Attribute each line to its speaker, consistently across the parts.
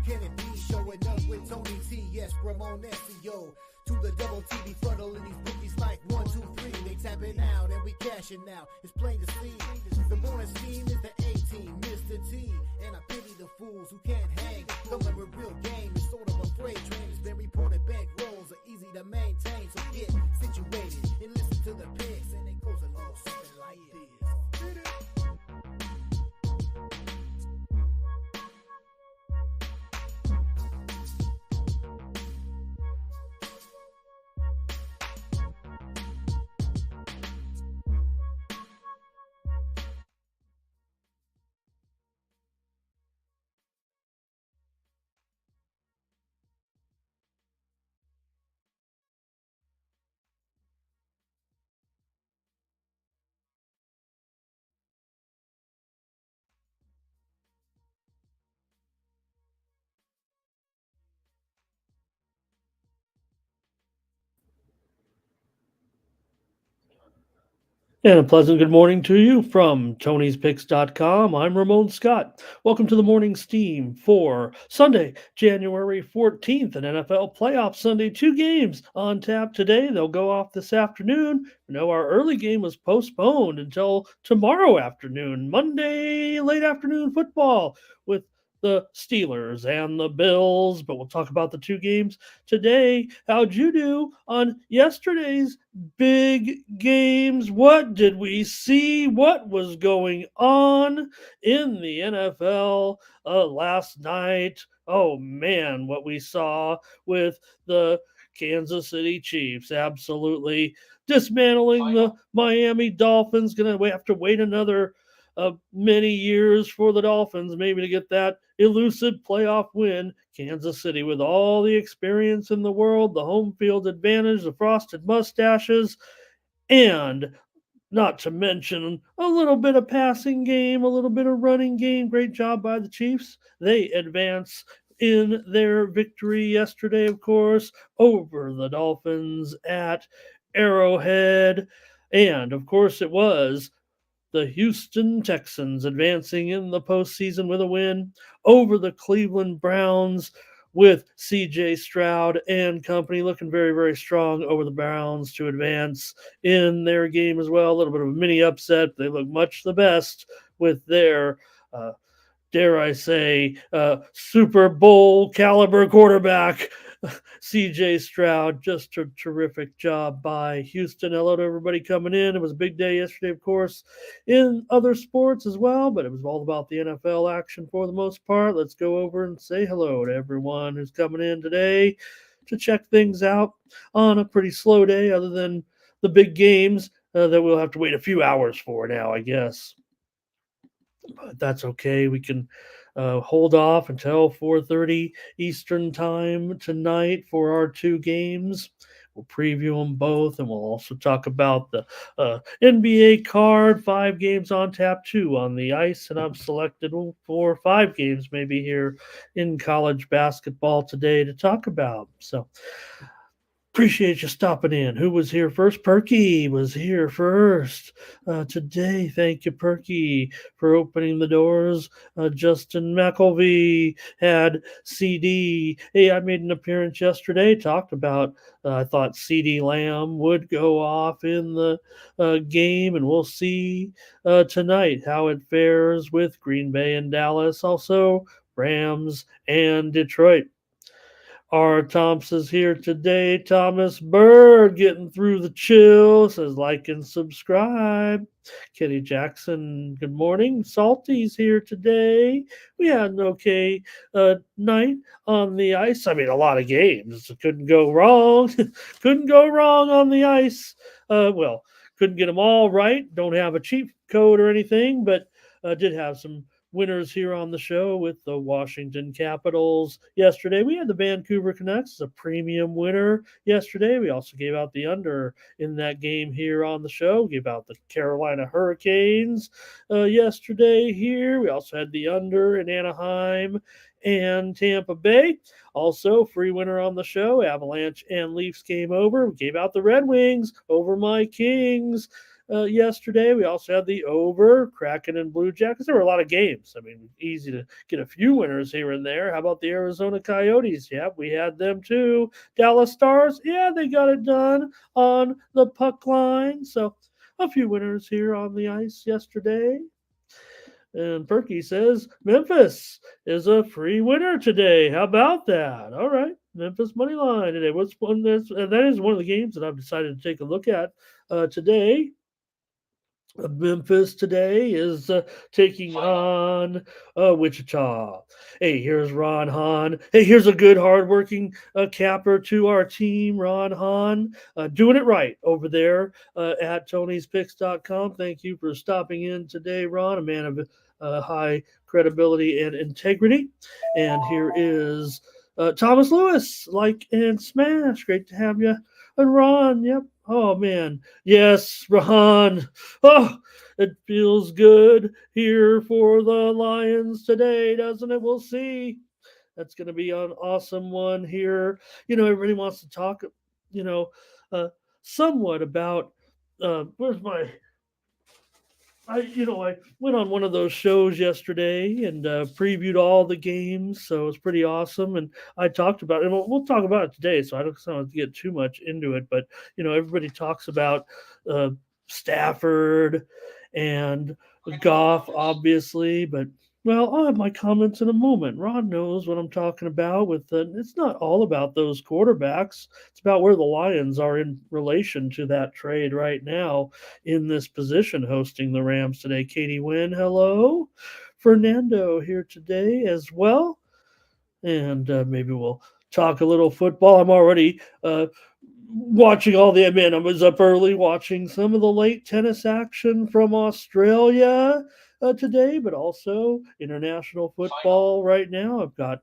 Speaker 1: can it be? Showing up with Tony T, yes, Ramon SEO. To the double T, be fuddling these bookies like 1, 2, 3. They tapping out and we cashing out. It's plain to see. The morning scheme is the A-team, Mr. T. And I pity the fools who can't hang. Coming with real game, it's sort of a freight train. It's been reported bank rolls are easy to maintain. So get situated and listen to the picks. And it goes a little something like this.
Speaker 2: And a pleasant good morning to you from Tony'sPicks.com. I'm Ramon Scott. Welcome to the morning steam for Sunday, January 14th, an NFL playoff Sunday. 2 games on tap today. They'll go off this afternoon. Our early game was postponed until tomorrow afternoon, Monday late afternoon football with the Steelers and the Bills. But we'll talk about the 2 games today. How'd you do on yesterday's big games? What did we see? What was going on in the NFL last night? Oh man, what we saw with the Kansas City Chiefs absolutely dismantling the Miami Dolphins. Gonna have to wait another many years for the Dolphins maybe to get that elusive playoff win. Kansas City, with all the experience in the world, the home field advantage, the frosted mustaches, and not to mention a little bit of passing game, a little bit of running game. Great job by the Chiefs. They advance in their victory yesterday, of course, over the Dolphins at Arrowhead. And, of course, it was the Houston Texans advancing in the postseason with a win over the Cleveland Browns, with CJ Stroud and company looking very, very strong over the Browns to advance in their game as well. A little bit of a mini upset. They look much the best with their dare I say, Super Bowl caliber quarterback, CJ Stroud. Just a terrific job by Houston. Hello to everybody coming in. It was a big day yesterday, of course, in other sports as well, but it was all about the NFL action for the most part. Let's go over and say hello to everyone who's coming in today to check things out on a pretty slow day, other than the big games that we'll have to wait a few hours for now, I guess. But that's okay. We can hold off until 4:30 Eastern time tonight for our 2 games. We'll preview them both, and we'll also talk about the NBA card. 5 games on tap, 2 on the ice, and I've selected 4 or 5 games maybe here in college basketball today to talk about. So appreciate you stopping in. Who was here first? Perky was here first today. Thank you, Perky, for opening the doors. Justin McElvey had CD. Hey, I made an appearance yesterday. Talked about, I thought CD Lamb would go off in the game, and we'll see tonight how it fares with Green Bay and Dallas. Also, Rams and Detroit. R. Thompson's here today. Thomas Bird getting through the chill. Says like and subscribe. Kenny Jackson, good morning. Salty's here today. We had an okay night on the ice. I mean, a lot of games. Couldn't go wrong. Couldn't go wrong on the ice. Well, couldn't get them all right. Don't have a cheat code or anything, but did have some winners here on the show with the Washington Capitals yesterday. We had the Vancouver Canucks as a premium winner yesterday. We also gave out the under in that game here on the show. Gave out the Carolina Hurricanes yesterday here. We also had the under in Anaheim and Tampa Bay. Also, free winner on the show, Avalanche and Leafs came over. We gave out the Red Wings over my Kings. yesterday. We also had the over, Kraken and Blue Jackets. There were a lot of games. I mean, easy to get a few winners here and there. How about the Arizona Coyotes? Yeah, we had them too. Dallas Stars, yeah, they got it done on the puck line. So a few winners here on the ice yesterday. And Perky says Memphis is a free winner today. How about that? All right, Memphis money line today. What's one that is one of the games that I've decided to take a look at today. Memphis today is taking on Wichita. Hey, here's Ron Hahn. Hey, here's a good, hardworking capper to our team, Ron Hahn. Doing it right over there at Tony'sPicks.com. Thank you for stopping in today, Ron, a man of high credibility and integrity. And here is Thomas Lewis, like and smash. Great to have you. And Ron, yep. Oh, man. Yes, Ron. Oh, it feels good here for the Lions today, doesn't it? We'll see. That's going to be an awesome one here. Everybody wants to talk, you know, uh, somewhat about where's my I went on one of those shows yesterday and previewed all the games, so it's pretty awesome. And I talked about it. And we'll talk about it today, so I don't want to get too much into it. But everybody talks about uh, Stafford and Goff, obviously. But I'll have my comments in a moment. Ron knows what I'm talking about. It's not all about those quarterbacks. It's about where the Lions are in relation to that trade right now in this position hosting the Rams today. Katie Wynn, hello. Fernando here today as well. And maybe we'll talk a little football. I'm already watching all the man. I was up early watching some of the late tennis action from Australia today, but also international football right now. I've got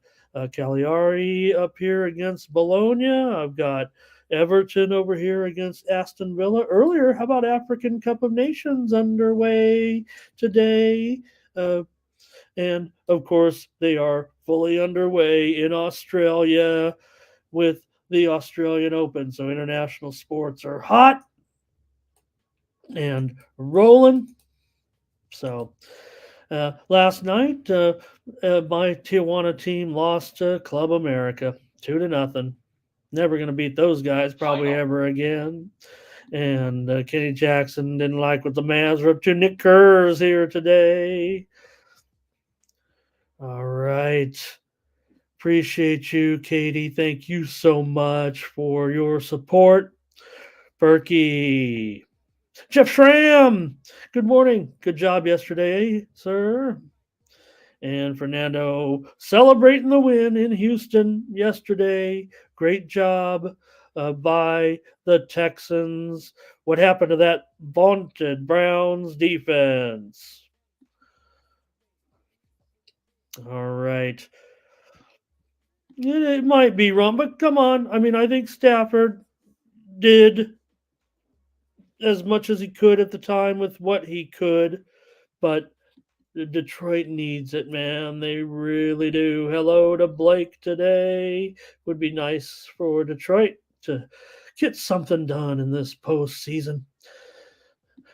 Speaker 2: Cagliari up here against Bologna. I've got Everton over here against Aston Villa. Earlier, how about African Cup of Nations underway today? And of course, they are fully underway in Australia with the Australian Open. So international sports are hot and rolling. So last night, my Tijuana team lost to Club America 2-0. Never going to beat those guys probably ever again. And Kenny Jackson didn't like what the Mavs were up to. Nick Kerr's here today. All right. Appreciate you, Katie. Thank you so much for your support. Berkey. Jeff Schramm. Good morning. Good job yesterday, sir. And Fernando celebrating the win in Houston yesterday. Great job by the Texans. What happened to that vaunted Browns defense? All right. It might be wrong, but come on. I mean, I think Stafford did as much as he could at the time with what he could, but Detroit needs it, man. They really do. Hello to Blake today. Would be nice for Detroit to get something done in this postseason.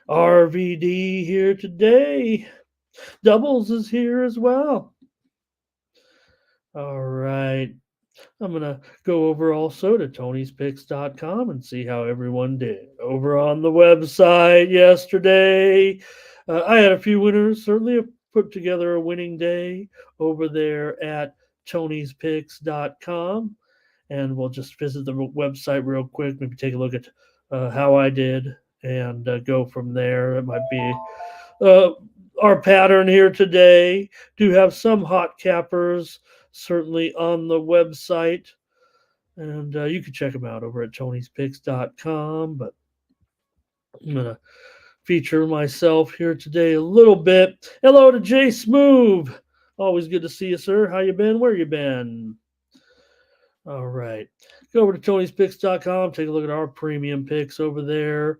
Speaker 2: RVD here today. Doubles is here as well. All right. I'm going to go over also to Tony'sPicks.com and see how everyone did. Over on the website yesterday, I had a few winners. Certainly put together a winning day over there at Tony'sPicks.com. And we'll just visit the website real quick, maybe take a look at how I did and go from there. It might be our pattern here today. Do have some hot cappers certainly on the website, and you can check them out over at Tony'sPicks.com. But I'm going to feature myself here today a little bit. Hello to Jay Smoove. Always good to see you, sir. How you been? Where you been? All right. Go over to Tony'sPicks.com. Take a look at our premium picks over there.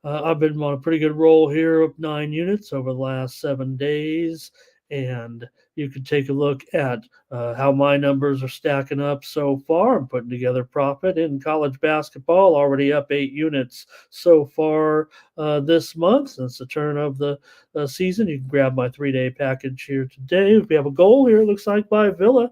Speaker 2: I've been on a pretty good roll here, up 9 units over the last 7 days. and you can take a look at how my numbers are stacking up so far. I'm putting together profit in college basketball, already up 8 units so far this month since the turn of the season. You can grab my 3-day package here today. We have a goal here, it looks like, by Villa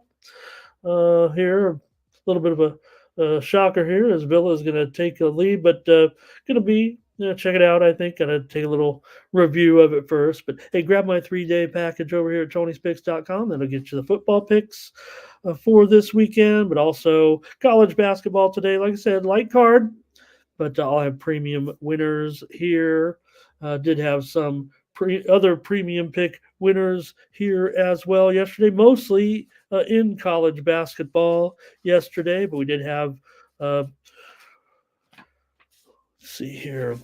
Speaker 2: here. A little bit of a shocker here as Villa is going to take a lead, but going to be check it out. I think going to take a little review of it first. But hey, grab my 3-day package over here at Tony'sPicks.com. That'll get you the football picks for this weekend, but also college basketball today. Like I said, light card, but I'll have premium winners here. Did have some other premium pick winners here as well yesterday, mostly in college basketball yesterday, but we did have, let's see here,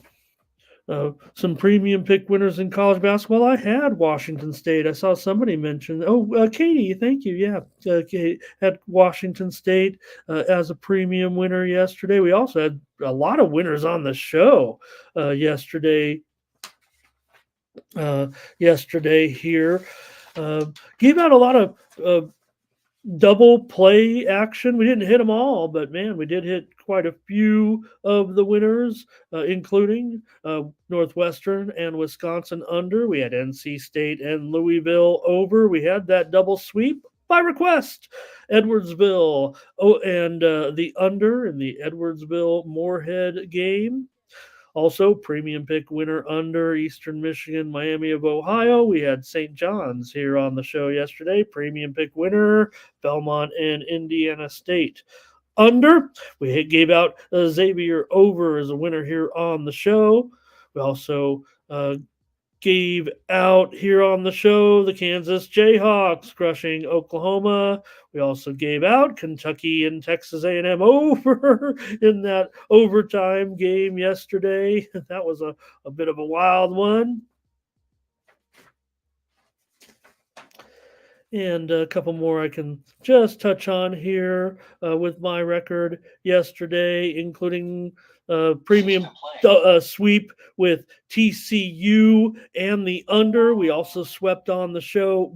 Speaker 2: some premium pick winners in college basketball. I had Washington State. I saw somebody mention. Oh, Katie, thank you. Yeah, Kate had Washington State as a premium winner yesterday. We also had a lot of winners on the show yesterday. Yesterday here, gave out a lot of double play action. We didn't hit them all, but man, we did hit quite a few of the winners, including Northwestern and Wisconsin under. We had NC State and Louisville over. We had that double sweep by request. Edwardsville and the under in the Edwardsville Moorhead game. Also, premium pick winner under Eastern Michigan, Miami of Ohio. We had St. John's here on the show yesterday. Premium pick winner, Belmont and Indiana State. Under, we gave out Xavier over as a winner here on the show. We also gave out here on the show the Kansas Jayhawks crushing Oklahoma. We also gave out Kentucky and Texas A&M over in that overtime game yesterday. That was a bit of a wild one. And a couple more I can just touch on here with my record yesterday, including premium sweep with TCU and the under. We also swept on the show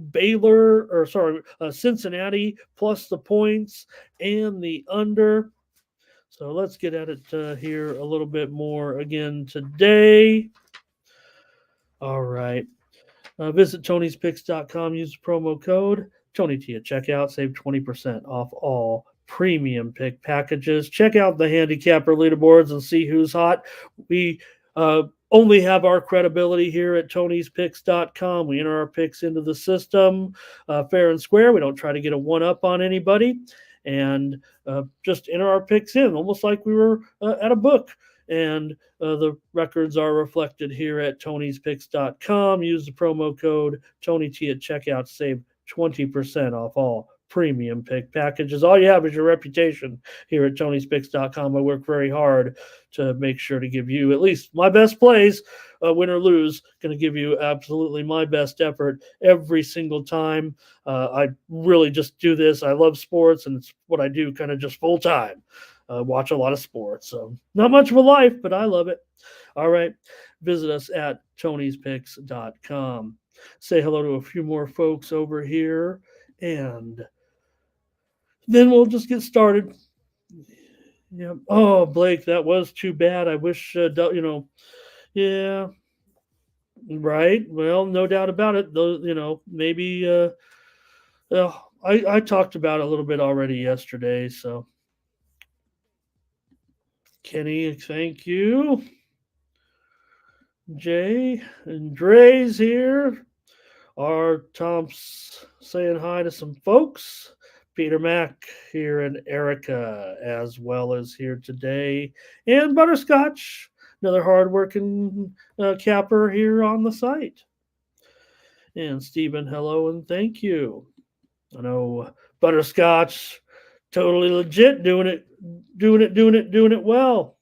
Speaker 2: Cincinnati plus the points and the under. So let's get at it here a little bit more again today. All right. Visit Tony'sPicks.com. Use the promo code TonyT at checkout. Save 20% off all premium pick packages. Check out the handicapper leaderboards and see who's hot. We only have our credibility here at Tony'sPicks.com. We enter our picks into the system fair and square. We don't try to get a one-up on anybody. And just enter our picks in, almost like we were at a book. And the records are reflected here at Tony'sPicks.com. Use the promo code TonyT at checkout to save 20% off all premium pick packages. All you have is your reputation here at Tony'sPicks.com. I work very hard to make sure to give you at least my best plays, win or lose. Going to give you absolutely my best effort every single time. I really just do this. I love sports, and it's what I do kind of just full time. Watch a lot of sports. So not much of a life, but I love it. All right. Visit us at Tony'sPicks.com. Say hello to a few more folks over here, and then we'll just get started. Yeah. Oh, Blake, that was too bad. I wish, yeah. Right. Well, no doubt about it. Though, maybe I talked about it a little bit already yesterday, so. Kenny, thank you. Jay and Dre's here. Our Tom's saying hi to some folks. Peter Mack here and Erica as well as here today. And Butterscotch, another hardworking capper here on the site. And Stephen, hello and thank you. I know Butterscotch, totally legit, doing it well.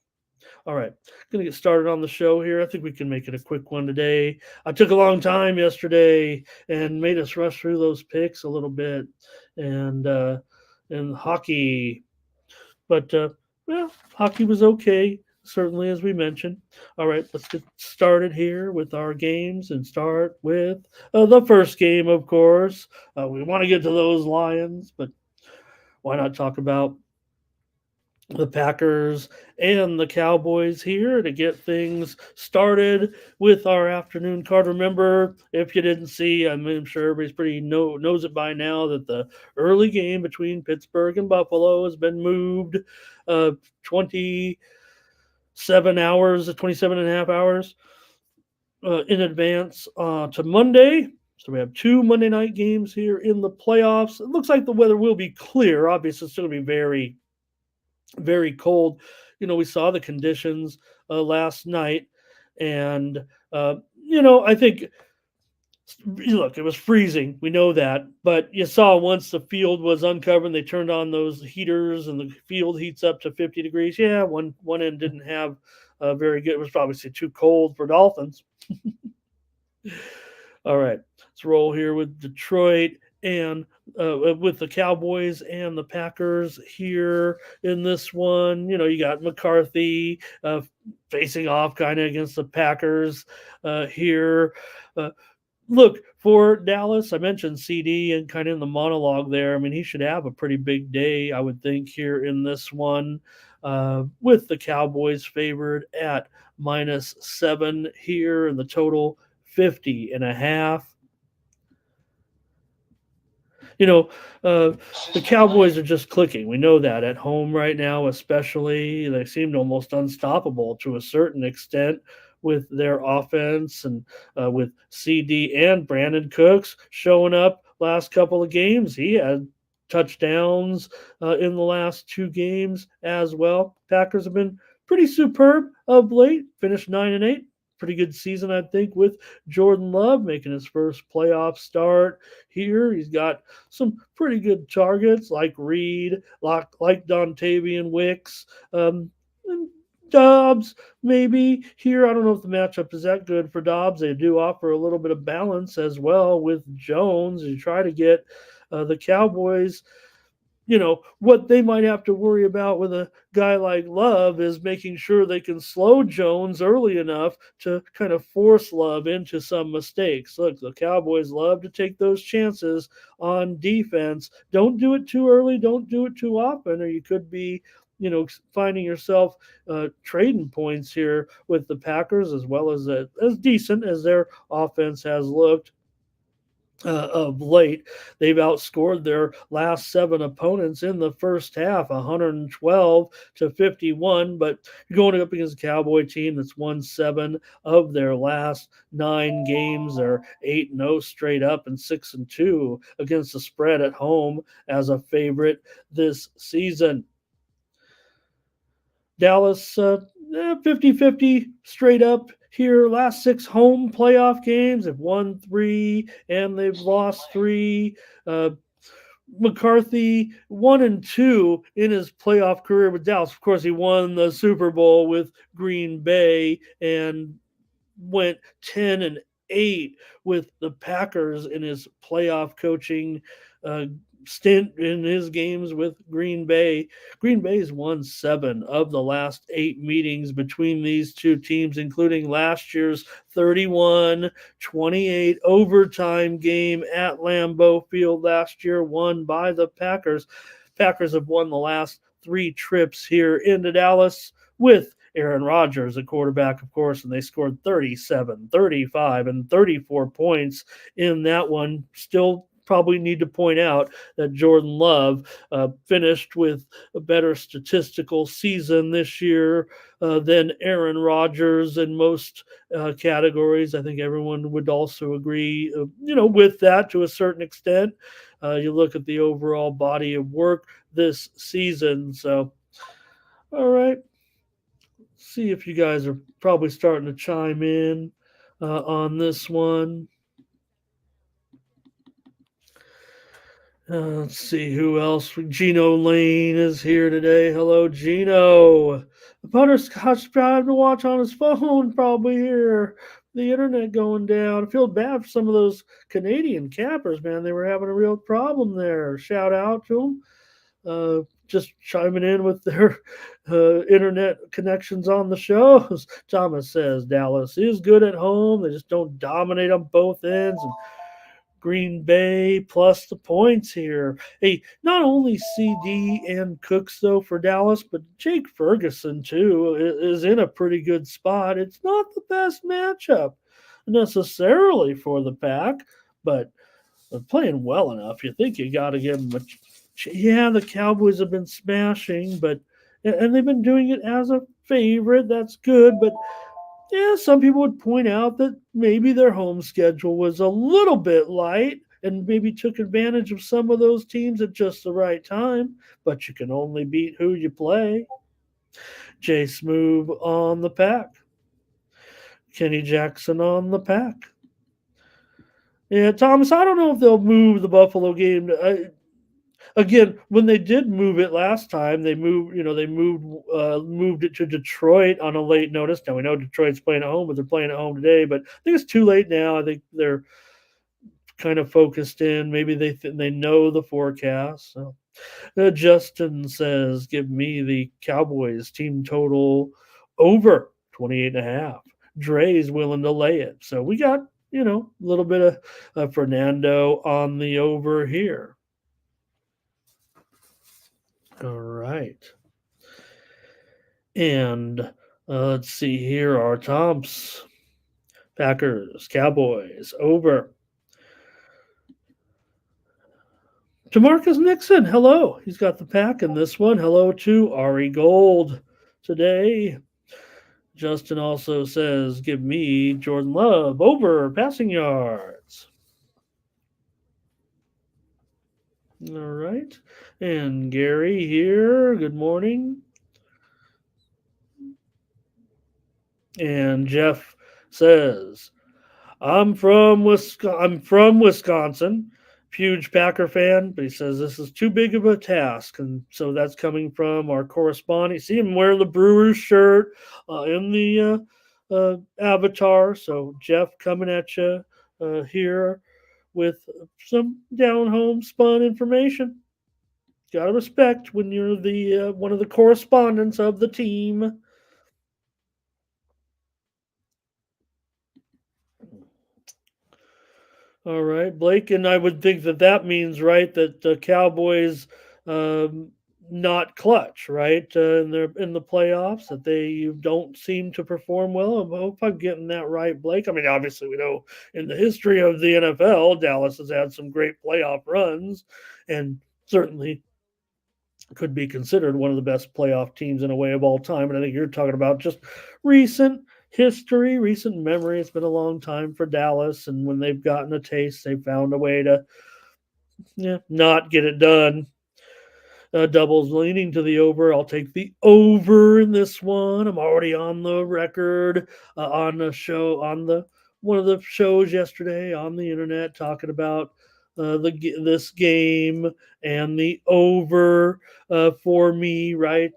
Speaker 2: All right, going to get started on the show here. I think we can make it a quick one today. I took a long time yesterday and made us rush through those picks a little bit, and hockey, but hockey was okay. certainly, as we mentioned. All right, let's get started here with our games and start with the first game, of course. We want to get to those Lions, but why not talk about the Packers and the Cowboys here to get things started with our afternoon card. Remember, if you didn't see, I'm sure everybody's pretty knows it by now that the early game between Pittsburgh and Buffalo has been moved 27 hours, 27 and a half hours in advance to Monday. So we have two Monday night games here in the playoffs. It looks like the weather will be clear. Obviously, it's going to be very cold. We saw the conditions last night, and I think look, it was freezing. We know that, but you saw once the field was uncovered, they turned on those heaters, and the field heats up to 50 degrees. Yeah, one end didn't have very good. It was obviously too cold for Dolphins. All right, let's roll here with Detroit and with the Cowboys and the Packers here in this one. You got McCarthy facing off kind of against the Packers here. Uh, Look, for Dallas, I mentioned CD and kind of in the monologue there. I mean, he should have a pretty big day, I would think, here in this one, with the Cowboys favored at -7 here and the total 50.5. you know, uh, the Cowboys are just clicking. We know that at home right now, especially. They seemed almost unstoppable to a certain extent with their offense and with CD and Brandon Cooks showing up last couple of games. He had touchdowns in the last two games as well. Packers have been pretty superb of late, finished 9-8. Pretty good season, I think, with Jordan Love making his first playoff start here. He's got some pretty good targets like Reed, like Dontavian Wicks, and Dobbs maybe here. I don't know if the matchup is that good for Dobbs. They do offer a little bit of balance as well with Jones. You try to get the Cowboys. What they might have to worry about with a guy like Love is making sure they can slow Jones early enough to kind of force Love into some mistakes. Look, the Cowboys love to take those chances on defense. Don't do it too early, don't do it too often, or you could be finding yourself trading points here with the Packers, as well as decent as their offense has looked of late. They've outscored their last seven opponents in the first half, 112-51. But you're going up against a Cowboy team that's won seven of their last nine games. They're 8-0 straight up and 6-2 against the spread at home as a favorite this season. Dallas 50-50 straight up here. Last six home playoff games, they've won three and they've lost three. McCarthy 1-2 in his playoff career with Dallas. Of course, he won the Super Bowl with Green Bay and went 10-8 with the Packers in his playoff coaching stint in his games with Green Bay. Green Bay's won seven of the last eight meetings between these two teams, including last year's 31-28 overtime game at Lambeau Field last year, won by the Packers. Packers have won the last three trips here into Dallas with Aaron Rodgers, a quarterback, of course, and they scored 37, 35, and 34 points in that one. Still probably need to point out that Jordan Love finished with a better statistical season this year than Aaron Rodgers in most categories. I think everyone would also agree, with that to a certain extent. You look at the overall body of work this season. So, all right. See if you guys are probably starting to chime in on this one. Let's see who else. Gino Lane is here today. Hello, Gino. The Butterscotch trying to watch on his phone, probably here. The internet going down. I feel bad for some of those Canadian cappers, man. They were having a real problem there. Shout out to them. just chiming in with their internet connections on the shows. Thomas says Dallas is good at home. They just don't dominate on both ends. And Green Bay plus the points here. Hey, not only CD and Cooks though for Dallas, but Jake Ferguson too is in a pretty good spot. It's not the best matchup necessarily for the Pack, but they're playing well enough. You think you got to give them a. Yeah, the Cowboys have been smashing, but and they've been doing it as a favorite. That's good, but yeah, some people would point out that maybe their home schedule was a little bit light and maybe took advantage of some of those teams at just the right time, but you can only beat who you play. Jay Smoove on the Pack. Kenny Jackson on the Pack. Yeah, Thomas, I don't know if they'll move the Buffalo game. Again, when they did move it last time, moved it to Detroit on a late notice. Now we know Detroit's playing at home, but they're playing at home today. But I think it's too late now. I think they're kind of focused in. Maybe they know the forecast. So Justin says, "Give me the Cowboys team total over 28.5." Dre's willing to lay it. So we got a little bit of Fernando on the over here. All right. And let's see here our Tomps. Packers, Cowboys, over. Jamarcus Nixon, hello. He's got the pack in this one. Hello to Ari Gold today. Justin also says, give me Jordan Love over passing yards. All right. And Gary here, good morning. And Jeff says, I'm from Wisconsin. Huge Packer fan, but he says this is too big of a task. And so that's coming from our correspondent. See him wear the Brewers shirt in the avatar. So Jeff coming at you here with some down home spun information. Gotta respect when you're the one of the correspondents of the team. All right, Blake, and I would think that means right that the Cowboys not clutch, right? They're in the playoffs that they don't seem to perform well. I hope I'm getting that right, Blake. I mean, obviously we know in the history of the NFL, Dallas has had some great playoff runs, and certainly could be considered one of the best playoff teams in a way of all time. And I think you're talking about just recent history, recent memory. It's been a long time for Dallas, and when they've gotten a taste, they've found a way to not get it done. Doubles leaning to the over. I'll take the over in this one. I'm already on the record on the show on the one of the shows yesterday on the internet talking about this game and the over for me. Right?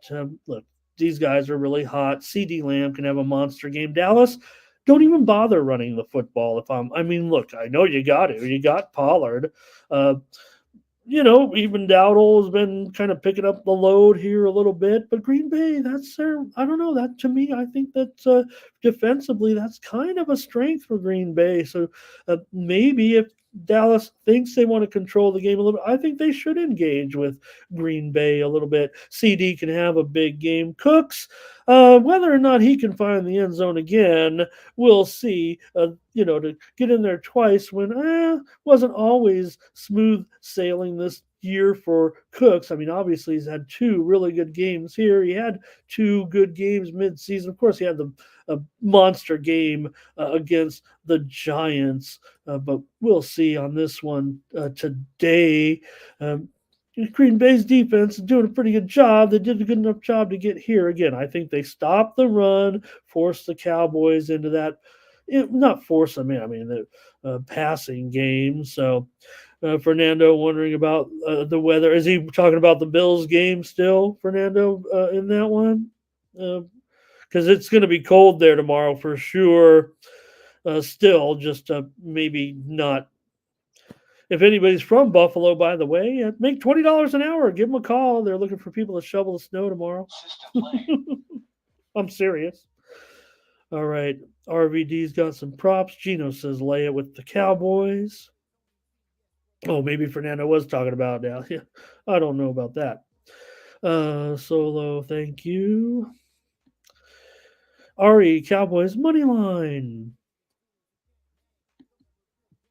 Speaker 2: Look, these guys are really hot. CD Lamb can have a monster game. Dallas, don't even bother running the football. I mean, look, I know you got it. You got Pollard. Even Dowdle has been kind of picking up the load here a little bit. But Green Bay, that's their, I don't know, that to me, I think that defensively, that's kind of a strength for Green Bay. So maybe if Dallas thinks they want to control the game a little bit, I think they should engage with Green Bay a little bit. CD can have a big game. Cooks, whether or not he can find the end zone again, we'll see. To get in there twice when wasn't always smooth sailing this year for Cooks. I mean, obviously he's had two really good games here. He had two good games mid-season. Of course, he had the monster game against the Giants, but we'll see on this one today. Green Bay's defense is doing a pretty good job. They did a good enough job to get here. Again, I think they stopped the run, forced the Cowboys into that. Not force them in. I mean, the passing game. So, Fernando wondering about the weather. Is he talking about the Bills game still, Fernando, in that one? Because it's going to be cold there tomorrow for sure. Still, just maybe not If anybody's from Buffalo, by the way, make $20 an hour. Give them a call. They're looking for people to shovel the snow tomorrow. I'm serious. All right. RVD's got some props. Gino says lay it with the Cowboys. Oh, maybe Fernando was talking about now. Yeah, I don't know about that. Solo, thank you. Ari, Cowboys money line.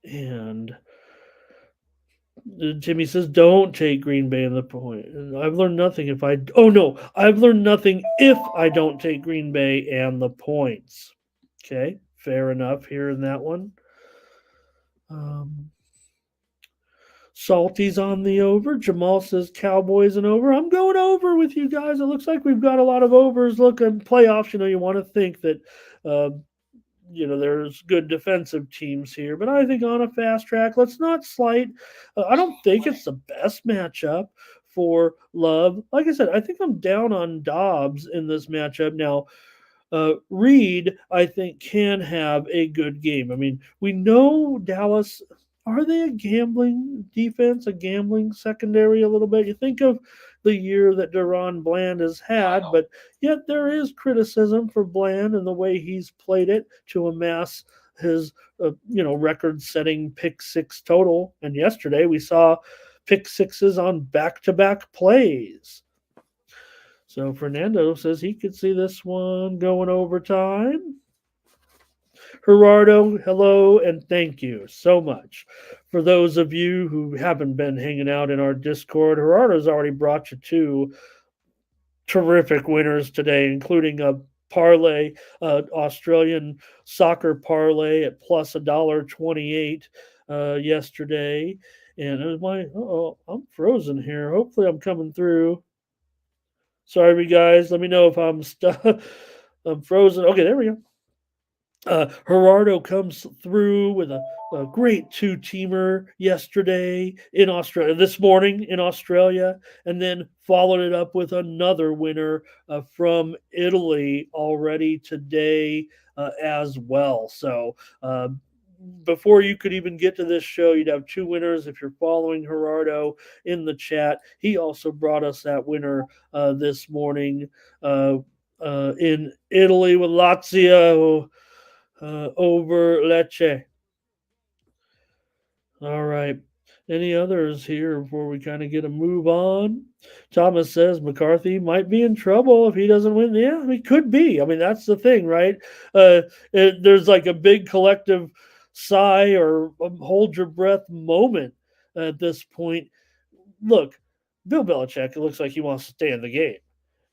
Speaker 2: And Jimmy says, don't take Green Bay in the point. I've learned nothing if I. Oh, no. I've learned nothing if I don't take Green Bay and the points. Okay. Fair enough here in that one. Salty's on the over. Jamal says Cowboys and over. I'm going over with you guys. It looks like we've got a lot of overs. Look, in playoffs, you want to think that uh, there's good defensive teams here, but I think on a fast track, let's not slight. I don't think it's the best matchup for Love. Like I said, I think I'm down on Dobbs in this matchup. Now, Reed, I think, can have a good game. I mean, we know Dallas. Are they a gambling defense, a gambling secondary a little bit? You think of the year that Deron Bland has had, but yet there is criticism for Bland and the way he's played it to amass his, record-setting pick six total. And yesterday we saw pick sixes on back-to-back plays. So Fernando says he could see this one going overtime. Gerardo, hello, and thank you so much. For those of you who haven't been hanging out in our Discord, Gerardo's already brought you two terrific winners today, including a parlay, Australian soccer parlay at plus $1.28 yesterday. And I'm frozen here. Hopefully I'm coming through. Sorry, you guys. Let me know if I'm stuck. I'm frozen. Okay, there we go. Gerardo comes through with a great two-teamer yesterday in Australia, this morning in Australia, and then followed it up with another winner from Italy already today as well. So before you could even get to this show, you'd have two winners if you're following Gerardo in the chat. He also brought us that winner this morning in Italy with Lazio over Lecce. All right. Any others here before we kind of get a move on? Thomas says McCarthy might be in trouble if he doesn't win. Yeah, he could be. I mean, that's the thing, right? There's like a big collective sigh or hold your breath moment at this point. Look, Bill Belichick, it looks like he wants to stay in the game.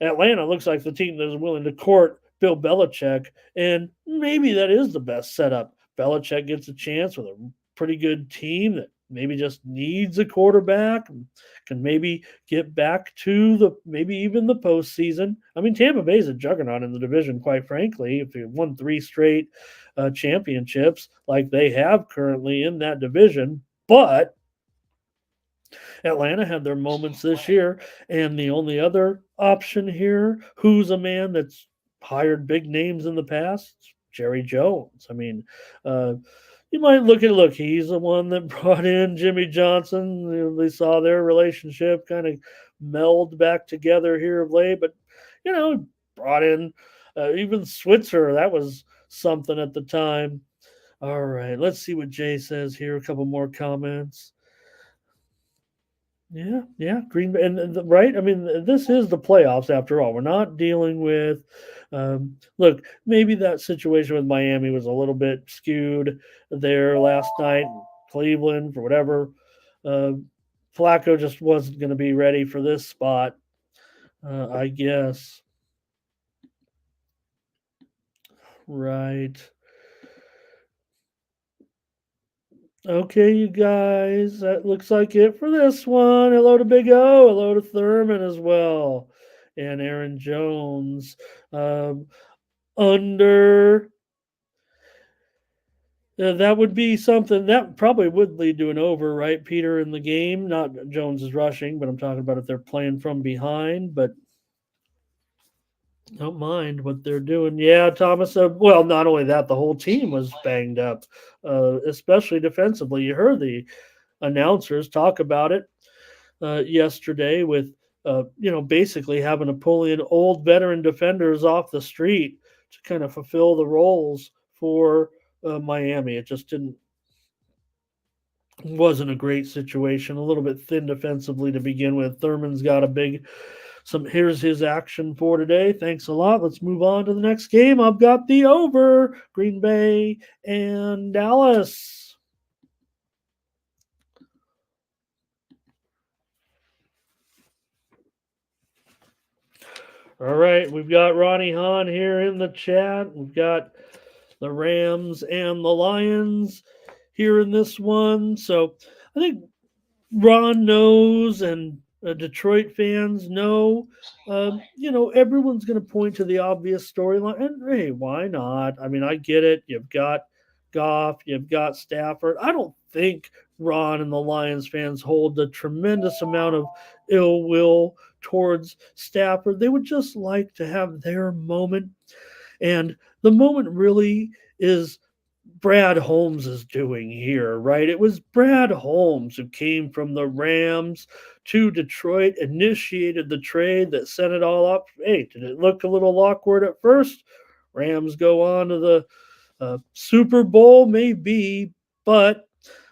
Speaker 2: Atlanta looks like the team that is willing to court Bill Belichick, and maybe that is the best setup. Belichick gets a chance with a pretty good team that maybe just needs a quarterback and can maybe get back to maybe even the postseason. I mean, Tampa Bay is a juggernaut in the division, quite frankly. If they won 3 straight championships like they have currently in that division, but Atlanta had their moments this year, and the only other option here, who's a man that's hired big names in the past, Jerry Jones. I mean, you might look, he's the one that brought in Jimmy Johnson. They saw their relationship kind of meld back together here of late, but brought in even Switzer. That was something at the time. All right, let's see what Jay says here. A couple more comments. Yeah, Green Bay, and right. I mean, this is the playoffs after all. We're not dealing with. Look, maybe that situation with Miami was a little bit skewed there last night. Cleveland, for whatever, Flacco just wasn't going to be ready for this spot. I guess. Right. Okay, you guys, that looks like it for this one. Hello to Big O. Hello to Thurman as well. And Aaron Jones. Under. That would be something that probably would lead to an over, right, Peter, in the game? Not Jones is rushing, but I'm talking about if they're playing from behind. But don't mind what they're doing. Yeah, Thomas. Well, not only that, the whole team was banged up, especially defensively. You heard the announcers talk about it yesterday with basically having to pull in old veteran defenders off the street to kind of fulfill the roles for Miami. It just didn't wasn't a great situation. A little bit thin defensively to begin with. Thurman's got a big some. Here's his action for today. Thanks a lot. Let's move on to the next game. I've got the over Green Bay and Dallas. All right, we've got Ronnie Hahn here in the chat. We've got the Rams and the Lions here in this one. So I think Ron knows, and Detroit fans know. Everyone's going to point to the obvious storyline, and hey, why not? I mean, I get it. You've got Goff, you've got Stafford. I don't think Ron and the Lions fans hold a tremendous amount of ill will towards Stafford. They would just like to have their moment, and the moment really is Brad Holmes is doing here, right? It was Brad Holmes who came from the Rams to Detroit, initiated the trade that set it all up. Hey, did it look a little awkward at first? Rams go on to the Super Bowl, maybe, but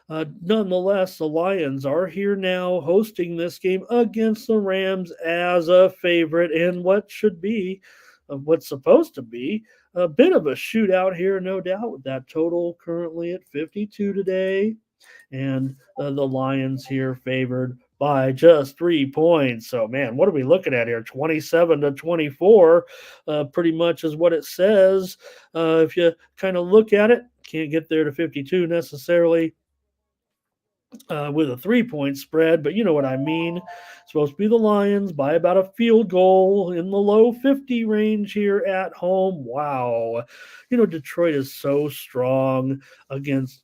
Speaker 2: nonetheless, the Lions are here now hosting this game against the Rams as a favorite in what should be, what's supposed to be, a bit of a shootout here, no doubt, with that total currently at 52 today. And the Lions here favored by just 3 points. So, man, what are we looking at here? 27-24, pretty much is what it says. If you kind of look at it, can't get there to 52 necessarily with a 3-point spread, but you know what I mean. It's supposed to be the Lions by about a field goal in the low 50 range here at home. Wow. Detroit is so strong against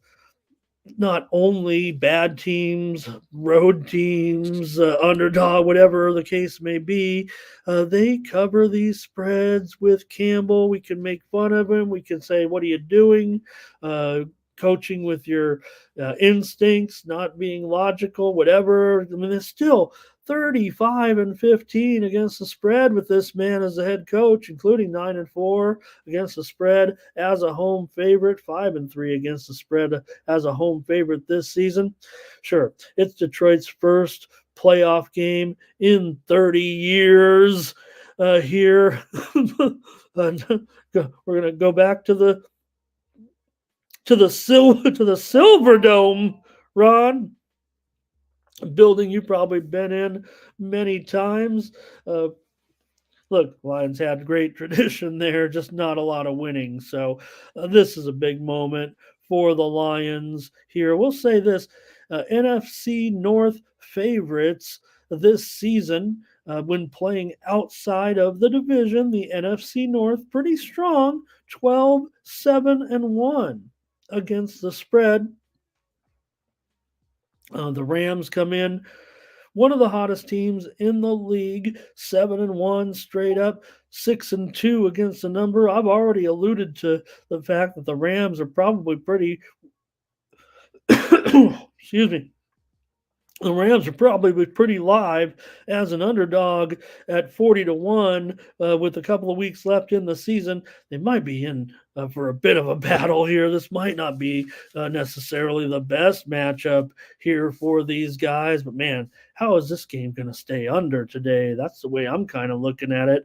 Speaker 2: not only bad teams, road teams, underdog, whatever the case may be. They cover these spreads with Campbell. We can make fun of him. We can say, what are you doing? Coaching with your instincts, not being logical, whatever. I mean, it's still 35-15 against the spread with this man as the head coach, including 9-4 against the spread as a home favorite, 5-3 against the spread as a home favorite this season. Sure, it's Detroit's first playoff game in 30 years here. We're going to go back to the Silver Dome, Ron. A building you've probably been in many times. Look, Lions had great tradition there, just not a lot of winning. So this is a big moment for the Lions here. We'll say this, NFC North favorites this season when playing outside of the division, the NFC North pretty strong, 12-7-1 against the spread. The Rams come in, one of the hottest teams in the league, 7-1 straight up, 6-2 against the number. I've already alluded to the fact that the Rams are probably pretty excuse me. The Rams are probably pretty live as an underdog at 40-1 with a couple of weeks left in the season. They might be in for a bit of a battle here. This might not be necessarily the best matchup here for these guys, but man, how is this game going to stay under today? That's the way I'm kind of looking at it.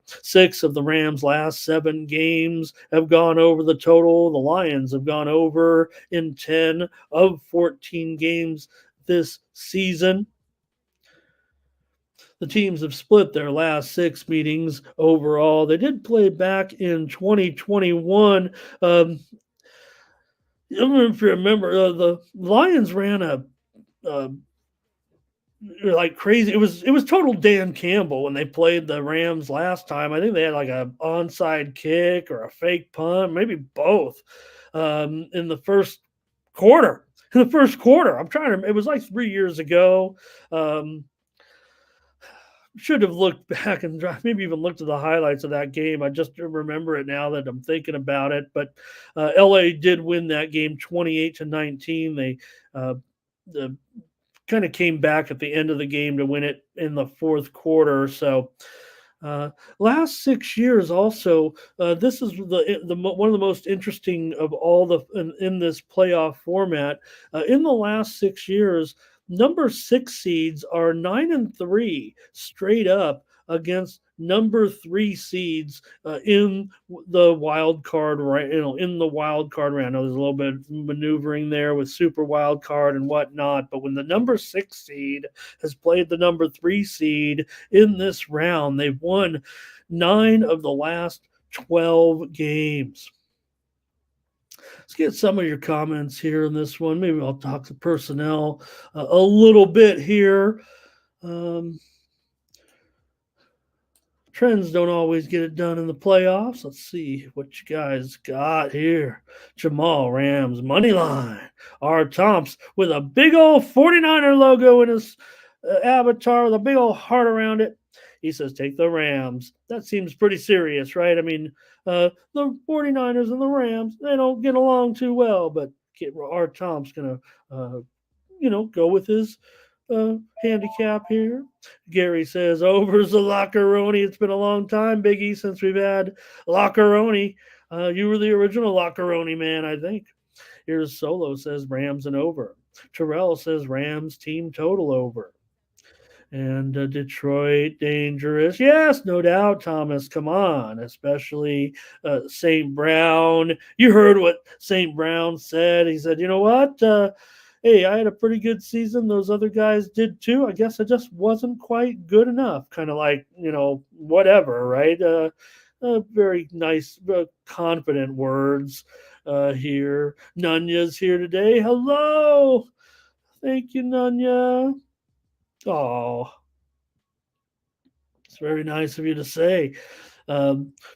Speaker 2: 6 of the Rams' last 7 games have gone over the total. The Lions have gone over in 10 of 14 games this season. The teams have split their last 6 meetings overall. They did play back in 2021. I don't know if you remember, the Lions ran a like crazy. It was total Dan Campbell when they played the Rams last time. I think they had like a onside kick or a fake punt, maybe both, in the first quarter. In the first quarter, it was like 3 years ago. Should have looked back and maybe even looked at the highlights of that game. I just remember it now that I'm thinking about it. But LA did win that game 28-19. They the kind of came back at the end of the game to win it in the fourth quarter. So last 6 years, also, this is one of the most interesting of all in this playoff format. In the last 6 years, number six seeds are 9-3 straight up against number three seeds in the wild card, right? In the wild card round. I know there's a little bit of maneuvering there with super wild card and whatnot, but when the number six seed has played the number three seed in this round, they've won 9 of the last 12 games. Let's get some of your comments here in this one. Maybe I'll talk to personnel a little bit here. Um, Trends don't always get it done in the playoffs. Let's see what you guys got here. Jamal Rams money line. R. Tomps with a big old 49er logo in his avatar with a big old heart around it. He says, take the Rams. That seems pretty serious, right? I mean, the 49ers and the Rams, they don't get along too well, but R. Tom's going to, go with his handicap here. Gary says, overs the Lockeroni. It's been a long time, Biggie, since we've had Lockeroni. You were the original Lockeroni man, I think. Here's Solo says Rams and over. Terrell says Rams team total over. And Detroit dangerous. Yes, no doubt, Thomas. Come on, especially St. Brown. You heard what St. Brown said. He said, you know what? Hey, I had a pretty good season. Those other guys did too. I guess I just wasn't quite good enough. Kind of like, whatever, right? Very nice, confident words here. Nunya's here today. Hello. Thank you, Nunya. Oh, it's very nice of you to say.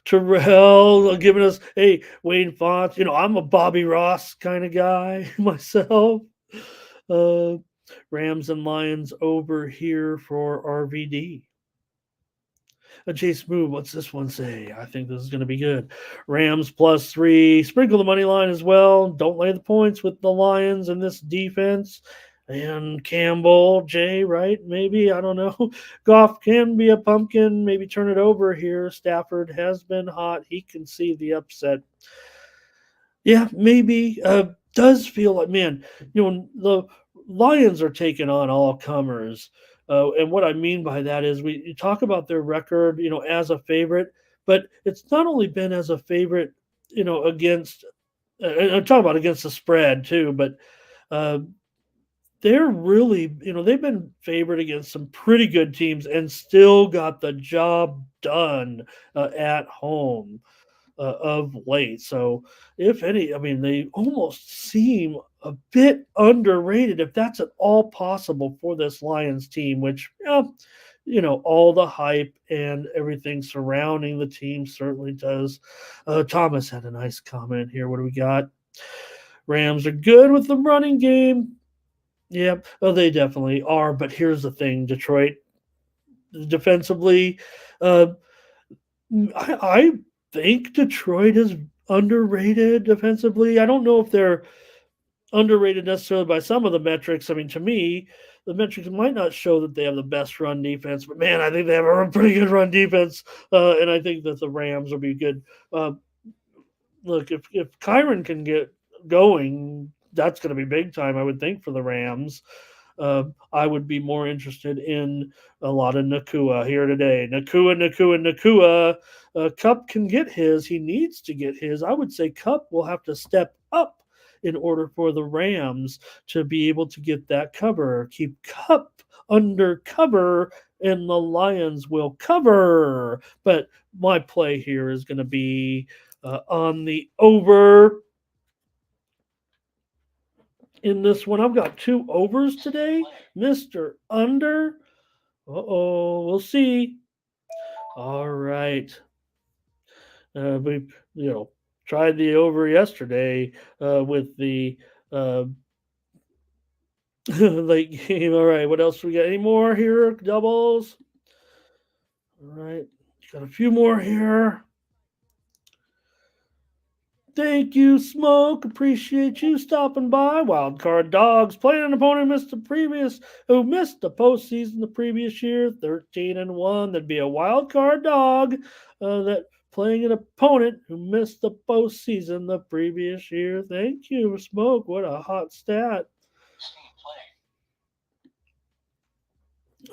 Speaker 2: Terrell giving us, hey, Wayne Fonts. I'm a Bobby Ross kind of guy myself. Uh, Rams and Lions over here for RVD. Chase Move, what's this one say? I think this is going to be good. Rams +3. Sprinkle the money line as well. Don't lay the points with the Lions in this defense. And Campbell, Jay, right? Maybe, I don't know. Goff can be a pumpkin. Maybe turn it over here. Stafford has been hot. He can see the upset. Yeah, maybe. Does feel like, man, the Lions are taking on all comers. And what I mean by that is you talk about their record, as a favorite, but it's not only been as a favorite, against, I'm talking about against the spread too, but uh, they're really, they've been favored against some pretty good teams and still got the job done at home of late. So, if any, I mean, they almost seem a bit underrated, if that's at all possible for this Lions team, which, all the hype and everything surrounding the team certainly does. Thomas had a nice comment here. What do we got? Rams are good with the running game. Yep. Oh, they definitely are. But here's the thing, Detroit defensively, uh, I think Detroit is underrated defensively. I don't know if they're underrated necessarily by some of the metrics. I mean, to me, the metrics might not show that they have the best run defense, but man, I think they have a pretty good run defense, and I think that the Rams will be good. Uh, Look, if Kyron can get going, that's going to be big time, I would think, for the Rams. I would be more interested in a lot of Nakua here today. Nakua. Cup can get his. He needs to get his. I would say Cup will have to step up in order for the Rams to be able to get that cover. Keep Cup under cover, and the Lions will cover. But my play here is going to be on the over in this one. I've got two overs today. Mr. Under. We'll see. All right. We, tried the over yesterday with the late game. All right. What else we got? Any more here? Doubles. All right. Got a few more here. Thank you, Smoke. Appreciate you stopping by. Wildcard Dogs playing an opponent who missed the postseason the previous year, 13-1. That'd be a wildcard dog that playing an opponent who missed the postseason the previous year. Thank you, Smoke. What a hot stat.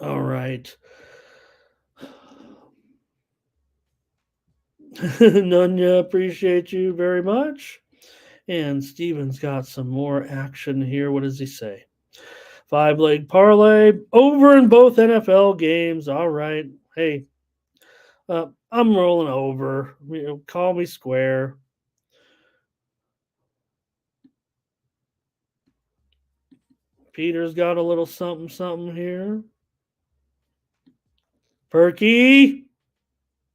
Speaker 2: All right. Nunya, appreciate you very much. And Steven's got some more action here. What does he say? 5-leg parlay over in both NFL games. All right. Hey, I'm rolling over. Call me square. Peter's got a little something here. Perky,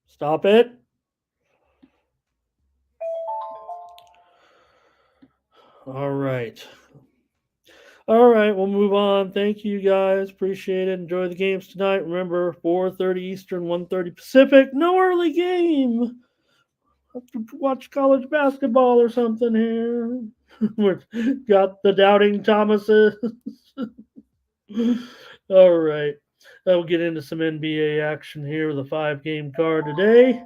Speaker 2: stop it. All right. All right, we'll move on. Thank you guys. Appreciate it. Enjoy the games tonight. Remember, 4:30 Eastern, 1:30 Pacific. No early game. Have to watch college basketball or something here. We got the doubting Thomases. All right. We'll get into some NBA action here with a 5-game card today.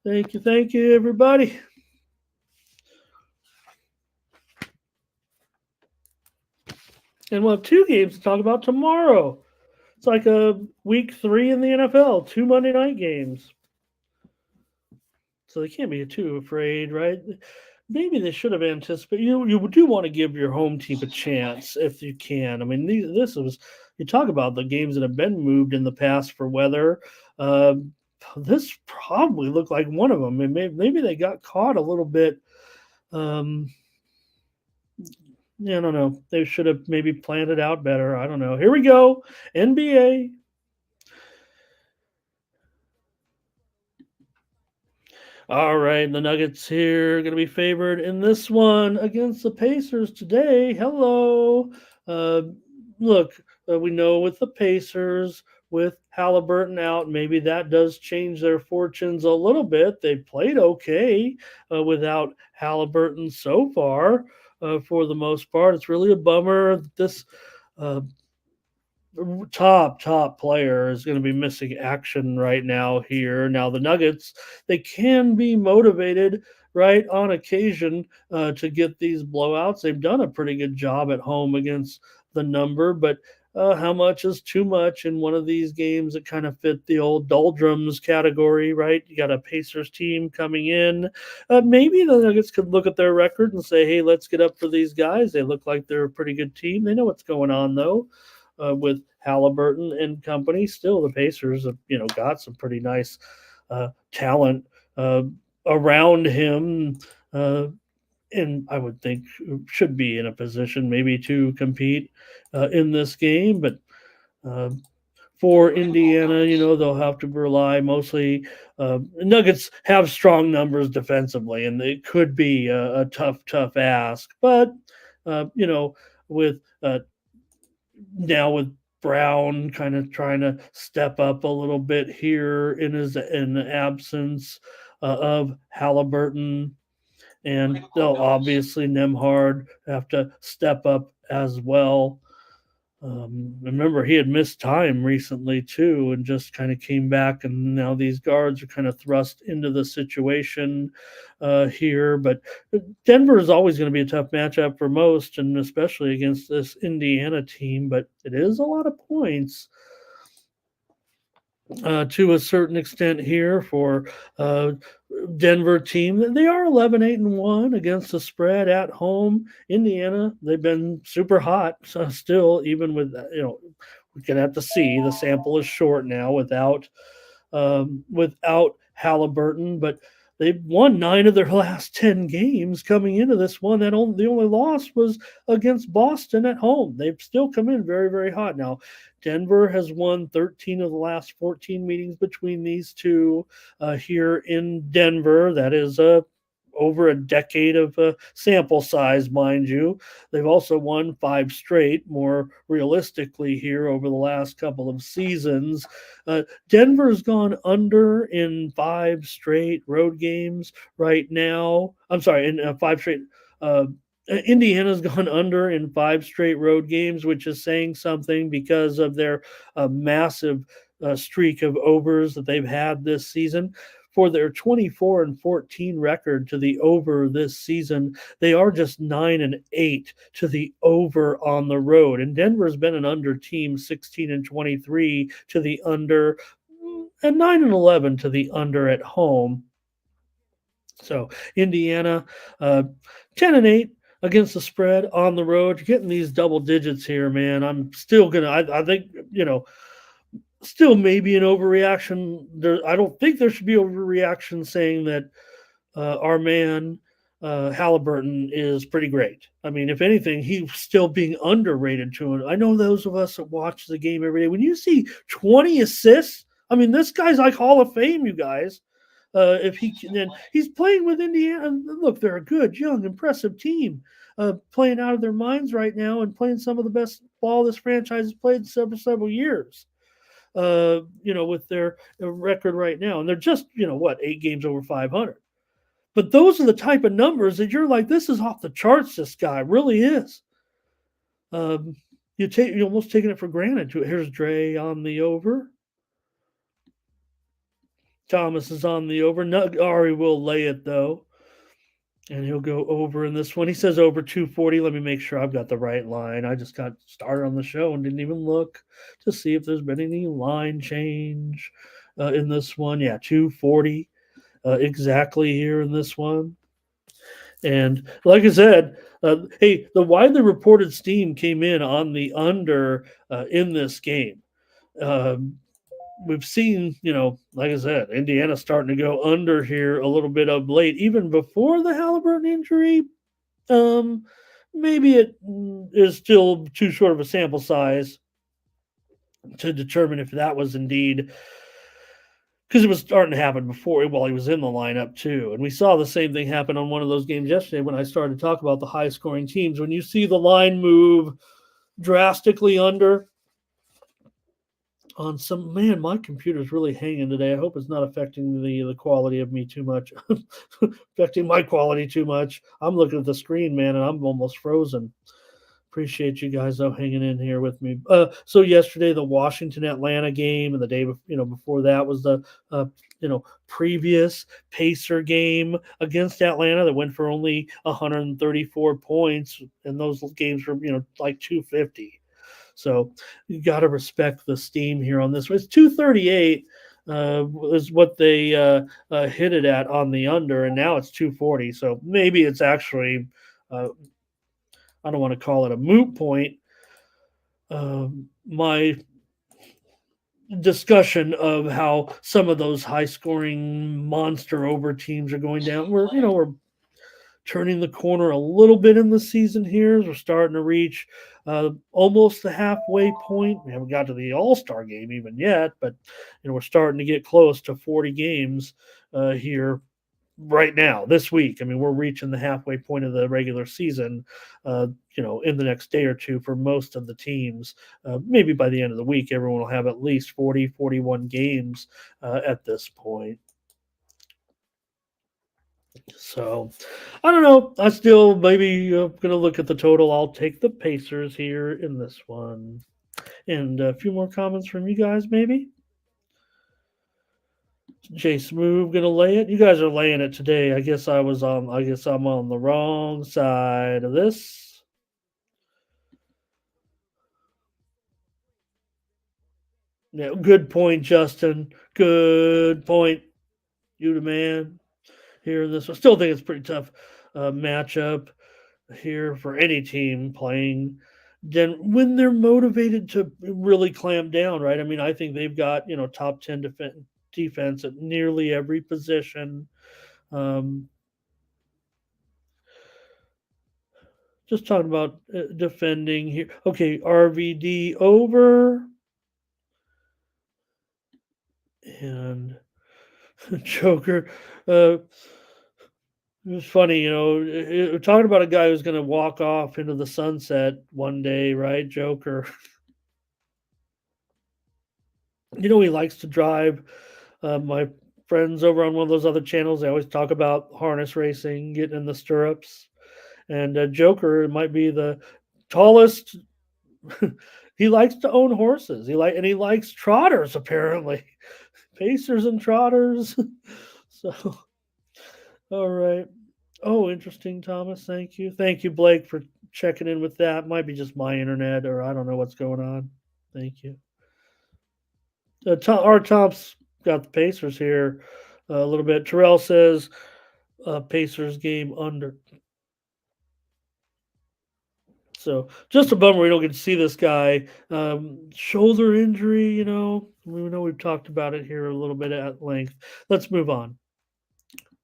Speaker 2: Thank you, everybody. And we'll have 2 games to talk about tomorrow. It's like a week 3 in the NFL, 2 Monday night games. So they can't be too afraid, right? Maybe they should have anticipated. You do want to give your home team a chance if you can. I mean, this was, you talk about the games that have been moved in the past for weather. This probably looked like one of them. And maybe they got caught a little bit. Yeah, I don't know. They should have maybe planned it out better. I don't know. Here we go. NBA. All right, the Nuggets here are going to be favored in this one against the Pacers today. Hello. Uh, Look, we know with the Pacers, with Halliburton out, maybe that does change their fortunes a little bit. They played okay without Halliburton so far. For the most part, it's really a bummer. This uh, top player is going to be missing action right now here. Now the Nuggets, they can be motivated right on occasion to get these blowouts. They've done a pretty good job at home against the number, but how much is too much in one of these games that kind of fit the old doldrums category, right? You got a Pacers team coming in. Maybe the Nuggets could look at their record and say, hey, let's get up for these guys. They look like they're a pretty good team. They know what's going on, though. With Halliburton and company, still the Pacers have got some pretty nice talent around him, and I would think should be in a position maybe to compete in this game. But for Indiana, they'll have to rely mostly. Nuggets have strong numbers defensively, and it could be a tough ask. But with now with Brown kind of trying to step up a little bit here in the absence of Halliburton, and they'll obviously Nemhard have to step up as well. Remember, he had missed time recently too, and just kind of came back, and now these guards are kind of thrust into the situation here. But Denver is always going to be a tough matchup for most, and especially against this Indiana team. But it is a lot of points. To a certain extent here for Denver team. They are 11-8-1 against the spread at home. Indiana, they've been super hot still, even with we're gonna have to see. The sample is short now without Halliburton, but they've won 9 of their last 10 games coming into this one. The only loss was against Boston at home. They've still come in very, very hot. Now, Denver has won 13 of the last 14 meetings between these two here in Denver. That is over a decade of sample size, mind you. They've also won five straight, more realistically here over the last couple of seasons. Denver's gone under in five straight road games right now. I'm sorry, in five straight. Indiana's gone under in five straight road games, which is saying something because of their massive streak of overs that they've had this season. For their 24-14 record to the over this season, they are just 9-8 to the over on the road. And Denver's been an under team, 16-23 to the under, and 9-11 to the under at home. So Indiana, 10-8 against the spread on the road. You're getting these double digits here, man. I'm still gonna. I think still maybe an overreaction. I don't think there should be overreaction saying that our man Halliburton is pretty great. I mean, if anything, he's still being underrated to him. I know those of us that watch the game every day. When you see 20 assists, I mean, this guy's like Hall of Fame, you guys. If he can, then he's playing with Indiana. Look, they're a good, young, impressive team, playing out of their minds right now and playing some of the best ball this franchise has played in several years. With their record right now, and they're just 8 games over 500. But those are the type of numbers that you're like, this is off the charts. This guy really is. You're almost taking it for granted. Here's Dre on the over. Thomas is on the over. Ari will lay it though, and he'll go over in this one. He says over 240. Let me make sure I've got the right line. I just got started on the show and didn't even look to see if there's been any line change in this one. Yeah, 240 exactly here in this one. And like I said, hey, the widely reported steam came in on the under in this game. We've seen, like I said, Indiana starting to go under here a little bit of late, even before the Halliburton injury. Maybe it is still too short of a sample size to determine if that was indeed, because it was starting to happen before while he was in the lineup too. And we saw the same thing happen on one of those games yesterday when I started to talk about the high scoring teams. When you see the line move drastically under on some, man, my computer's really hanging today. I hope it's not affecting the quality of me too much, affecting my quality too much. I'm looking at the screen, man, and I'm almost frozen. Appreciate you guys though hanging in here with me. So yesterday the Washington Atlanta game, and the day before that was the previous Pacer game against Atlanta that went for only 134 points, and those games were like 250. So you got to respect the steam here on this. It's 238 is what they hit it at on the under, and now it's 240. So maybe it's actually, I don't want to call it a moot point. My discussion of how some of those high scoring monster over teams are going down. We're turning the corner a little bit in the season here as we're starting to reach almost the halfway point. We haven't got to the All-Star game even yet, but we're starting to get close to 40 games here right now this week. I mean, we're reaching the halfway point of the regular season in the next day or two for most of the teams. Maybe by the end of the week everyone will have at least 41 games at this point. So I don't know. I still maybe going to look at the total. I'll take the Pacers here in this one. And a few more comments from you guys, maybe. Jay Smooth going to lay it. You guys are laying it today. I guess I'm on the wrong side of this. Yeah, good point, Justin. Good point. You the man here in this one. Still think it's a pretty tough matchup here for any team playing. Then when they're motivated to really clamp down, right? I mean, I think they've got top 10 defense at nearly every position. Just talking about defending here. Okay, RVD over. And Joker. It was funny, we're talking about a guy who's going to walk off into the sunset one day, right? Joker. He likes to drive. My friends over on one of those other channels, they always talk about harness racing, getting in the stirrups. And Joker might be the tallest. He likes to own horses. He likes trotters apparently, pacers and trotters. So, all right. Oh, interesting, Thomas. Thank you, Blake, for checking in with that. Might be just my internet, or I don't know what's going on. Thank you. Our Tom's got the Pacers here a little bit. Terrell says Pacers game under. So just a bummer we don't get to see this guy. Shoulder injury, We know we've talked about it here a little bit at length. Let's move on.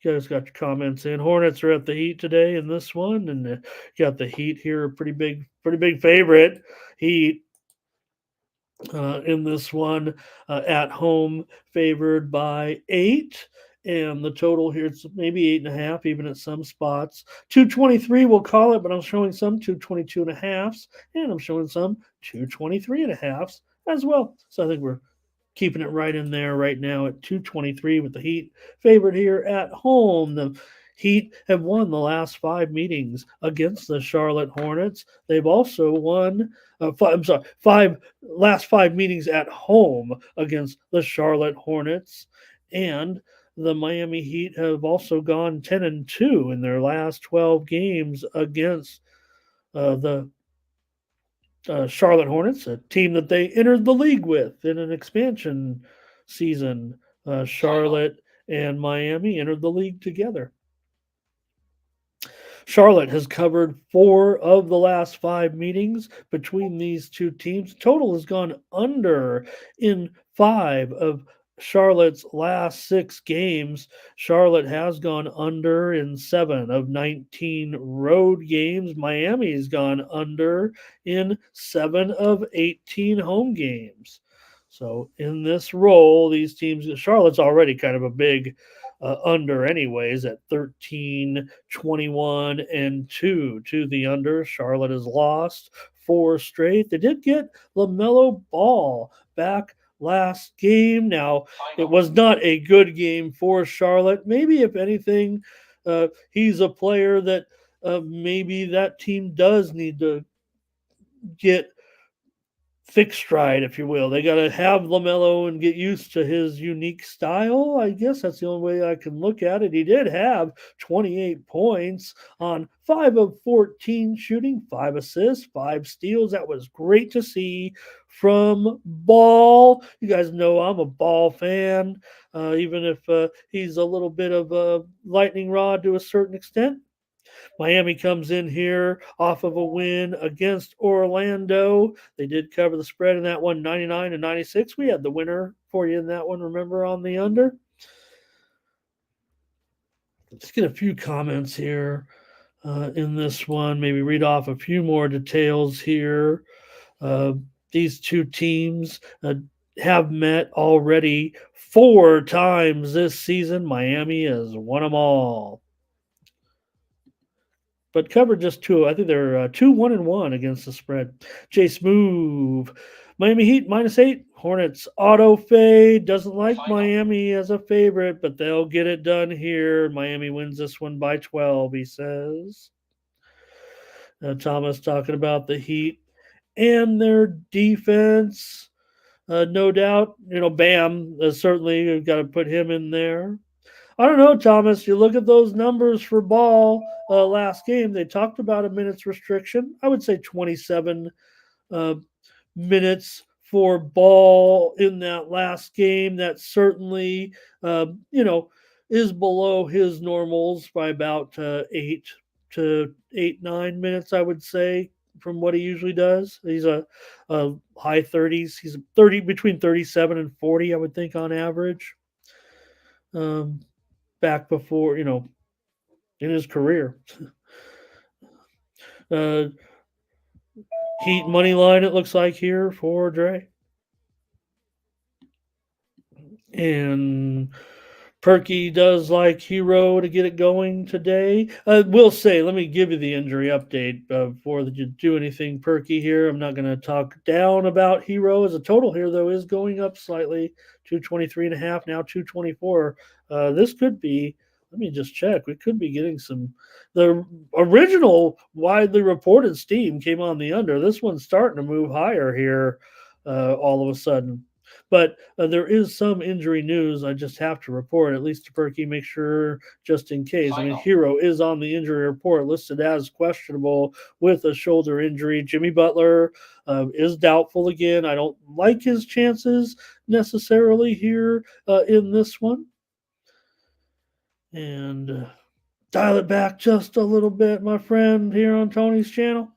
Speaker 2: You guys got your comments in. Hornets are at the Heat today in this one, and got the Heat here, pretty big favorite. Heat in this one at home, favored by 8. And the total here is maybe 8.5, even at some spots. 223, we'll call it, but I'm showing some 222.5s, and I'm showing some 223.5s as well. So I think we're keeping it right in there right now at 223 with the Heat favored here at home. The Heat have won the last 5 meetings against the Charlotte Hornets. They've also won, last 5 meetings at home against the Charlotte Hornets. And the Miami Heat have also gone 10-2 in their last 12 games against the Charlotte Hornets, a team that they entered the league with in an expansion season. Charlotte and Miami entered the league together. Charlotte has covered 4 of the last 5 meetings between these two teams. Total has gone under in 5 of Charlotte's last 6 games. Charlotte has gone under in 7 of 19 road games. Miami's gone under in 7 of 18 home games. So in this role, these teams, Charlotte's already kind of a big under anyways at 13, 21, and 2 to the under. Charlotte has lost 4 straight. They did get LaMelo Ball back last game. Now, it was not a good game for Charlotte. Maybe, if anything, he's a player that maybe that team does need to get fixed stride, if you will. They got to have LaMelo and get used to his unique style. I guess that's the only way I can look at it. He did have 28 points on 5 of 14 shooting, 5 assists, 5 steals. That was great to see from Ball. You guys know I'm a Ball fan, even if he's a little bit of a lightning rod to a certain extent. Miami comes in here off of a win against Orlando. They did cover the spread in that one, 99-96. We had the winner for you in that one, remember, on the under. Let's get a few comments here in this one. Maybe read off a few more details here. These two teams have met already 4 times this season. Miami has won them all, but covered just 2. I think they're 2-1-1 against the spread. Chase move. Miami Heat -8. Hornets auto fade. Doesn't like Miami as a favorite, but they'll get it done here. Miami wins this one by 12, he says. Thomas talking about the Heat and their defense. No doubt, Bam, certainly we've got to put him in there. I don't know, Thomas. You look at those numbers for Ball last game. They talked about a minutes restriction. I would say 27 minutes for Ball in that last game. That certainly, is below his normals by about 8 to 9 minutes, I would say, from what he usually does. He's a high 30s. He's 30 between 37 and 40, I would think, on average. Back before, in his career. Heat money line, it looks like here for Dre. And Perky does like Hero to get it going today. Will say, let me give you the injury update before you do anything Perky here. I'm not going to talk down about Hero as a total here, though, is going up slightly. 223.5, now 224. This could be, let me just check. We could be getting some. The original widely reported steam came on the under. This one's starting to move higher here all of a sudden. But there is some injury news I just have to report, at least to Perky, make sure just in case. I mean, Hero is on the injury report listed as questionable with a shoulder injury. Jimmy Butler is doubtful again. I don't like his chances necessarily here in this one. And dial it back just a little bit, my friend, here on Tony's channel.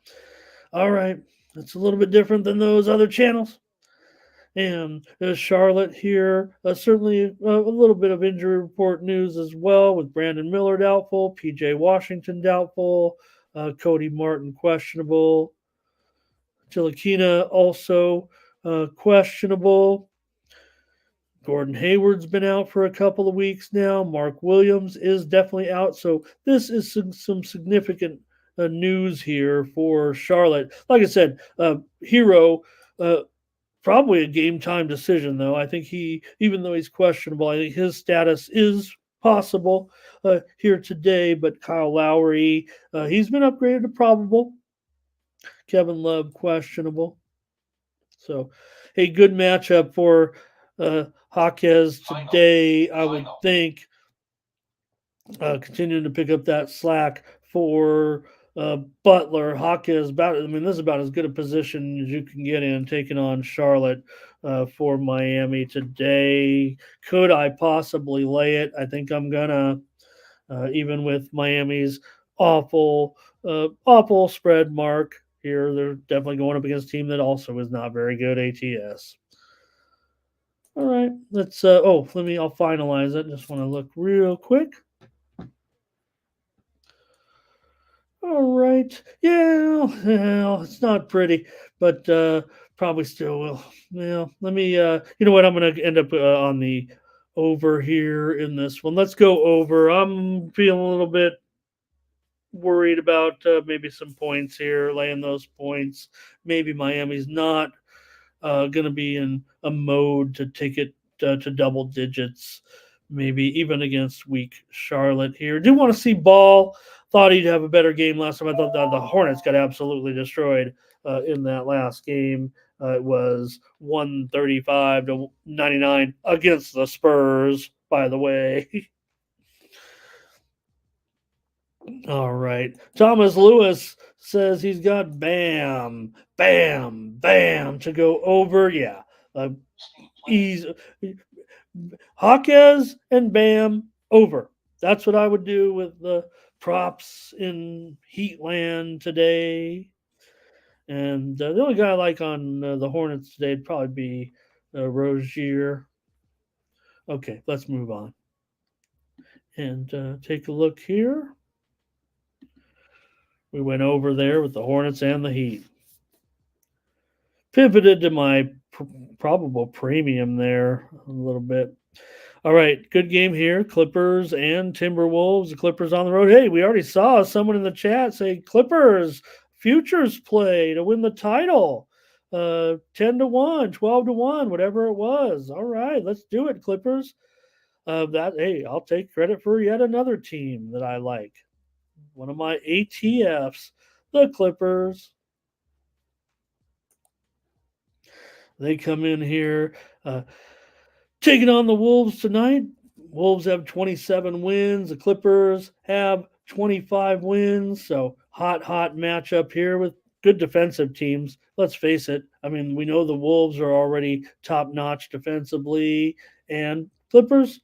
Speaker 2: All right. It's a little bit different than those other channels. And Charlotte here, certainly a little bit of injury report news as well, with Brandon Miller doubtful, PJ Washington doubtful, Cody Martin questionable, Tilakina also questionable. Gordon Hayward's been out for a couple of weeks now. Mark Williams is definitely out. So this is some significant news here for Charlotte. Like I said, Hero. Probably a game time decision, though. I think even though he's questionable, I think his status is possible here today. But Kyle Lowry, he's been upgraded to probable. Kevin Love, questionable. So, a good matchup for Jaquez today, I would think. Continuing to pick up that slack for Butler. Jaquez, this is about as good a position as you can get in, taking on Charlotte for Miami today. Could I possibly lay it? I think I'm gonna, even with Miami's awful spread mark here. They're definitely going up against a team that also is not very good ATS. All right, let's. I'll finalize it. Just want to look real quick. All right. Yeah, well, it's not pretty, but probably still will. Well, let me. You know what? I'm going to end up on the over here in this one. Let's go over. I'm feeling a little bit worried about maybe some points here, laying those points. Maybe Miami's not going to be in a mode to take it to double digits, maybe even against weak Charlotte here. Do want to see Ball. Thought he'd have a better game last time. I thought the Hornets got absolutely destroyed in that last game. It was 135 to 99 against the Spurs, by the way. All right. Thomas Lewis says he's got Bam, Bam, Bam to go over. Yeah. He's Jaquez and Bam over. That's what I would do with the props in Heatland today. And the only guy I like on the Hornets today would probably be Rozier. Okay, let's move on. And take a look here. We went over there with the Hornets and the Heat. Pivoted to my probable premium there a little bit. All right, good game here. Clippers and Timberwolves. The Clippers on the road. Hey, we already saw someone in the chat say Clippers futures play to win the title. 10 to 1, 12 to 1, whatever it was. All right, let's do it, Clippers. I'll take credit for yet another team that I like. One of my ATFs, the Clippers. They come in here taking on the Wolves tonight. Wolves have 27 wins. The Clippers have 25 wins. So hot matchup here with good defensive teams. Let's face it. I mean, we know the Wolves are already top-notch defensively. And Clippers,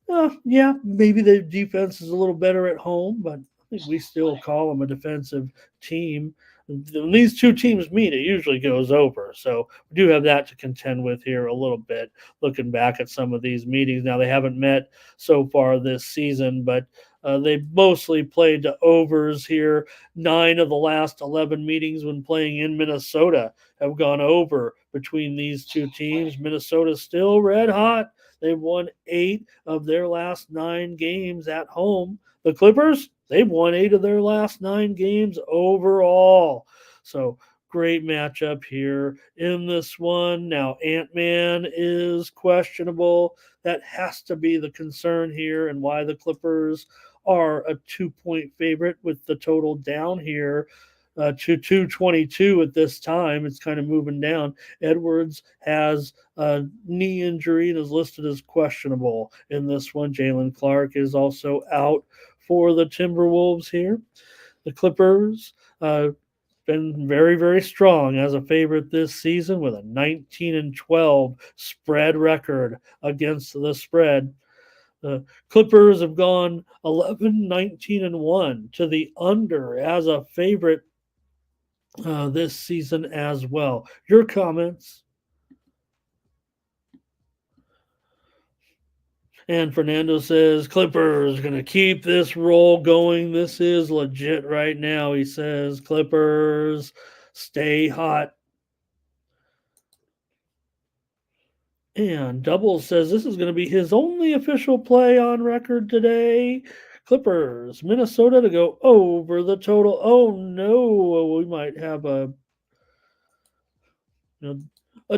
Speaker 2: maybe the defense is a little better at home, but I think we still call them a defensive team. When these two teams meet, it usually goes over. So we do have that to contend with here a little bit, looking back at some of these meetings. Now, they haven't met so far this season, but they've mostly played to overs here. 9 of the last 11 meetings when playing in Minnesota have gone over between these two teams. Minnesota's still red hot. They've won 8 of their last 9 games at home. The Clippers, they've won 8 of their last 9 games overall. So great matchup here in this one. Now, Ant-Man is questionable. That has to be the concern here and why the Clippers are a 2-point favorite with the total down here to 222 at this time. It's kind of moving down. Edwards has a knee injury and is listed as questionable in this one. Jalen Clark is also out for the Timberwolves here. The Clippers been very, very strong as a favorite this season with a 19-12 spread record against the spread. The Clippers have gone 11, 19-1 to the under as a favorite this season as well. Your comments? And Fernando says, Clippers going to keep this roll going. This is legit right now. He says, Clippers, stay hot. And Doubles says this is going to be his only official play on record today. Clippers, Minnesota to go over the total. Oh no, we might have a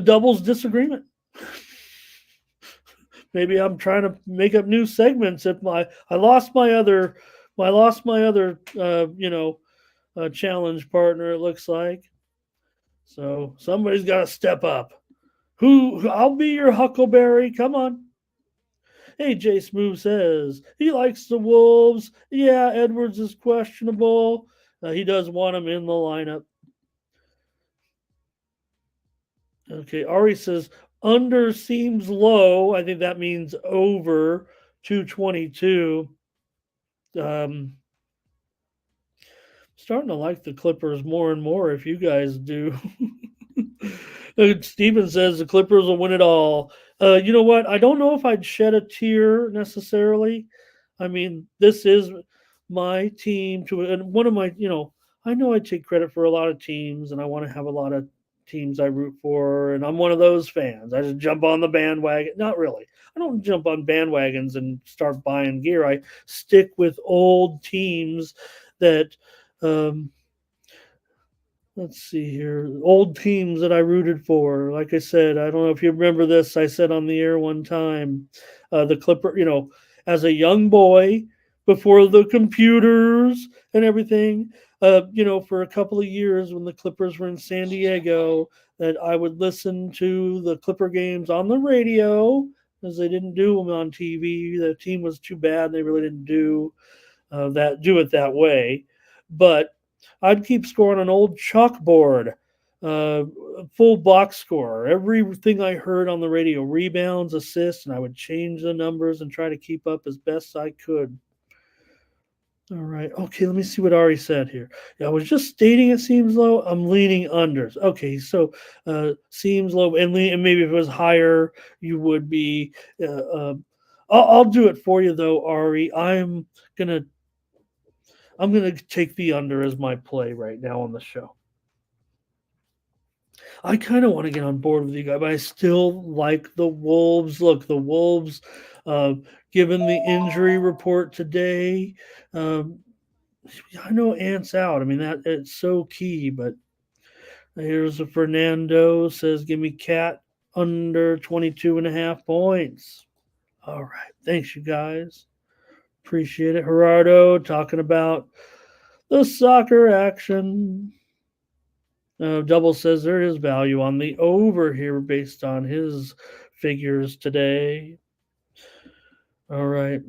Speaker 2: doubles disagreement. Maybe I'm trying to make up new segments. If I lost my other challenge partner, it looks like. So somebody's got to step up. Who? I'll be your Huckleberry. Come on. Hey, Jay Smooth says he likes the Wolves. Yeah, Edwards is questionable. He does want him in the lineup. Okay, Ari says under seems low. I think that means over 222. Starting to like the Clippers more and more if you guys do. Steven says the Clippers will win it all. You know what? I don't know if I'd shed a tear necessarily. I mean, this is my team and one of my, I know I take credit for a lot of teams and I want to have a lot of teams I root for, and I'm one of those fans. I just jump on the bandwagon. Not really. I don't jump on bandwagons and start buying gear. I stick with old teams that let's see here. Old teams that I rooted for. Like I said, I don't know if you remember this. I said on the air one time, the Clipper, as a young boy before the computers and everything, for a couple of years when the Clippers were in San Diego, that I would listen to the Clipper games on the radio because they didn't do them on TV. The team was too bad. They really didn't do it that way. But I'd keep scoring an old chalkboard, full box score. Everything I heard on the radio, rebounds, assists, and I would change the numbers and try to keep up as best I could. All right. Okay, let me see what Ari said here. Yeah, I was just stating it seems low. I'm leaning unders. Okay, so seems low, and maybe if it was higher, you would be. I'll do it for you though, Ari. I'm gonna take the under as my play right now on the show. I kind of want to get on board with you guys, but I still like the Wolves. Look, the Wolves, given the injury report today, I know Ant's out. I mean, that it's so key, but here's a Fernando says, give me Cat under 22.5 points. All right. Thanks, you guys. Appreciate it. Gerardo talking about the soccer action. Double says there is value on the over here based on his figures today. All right.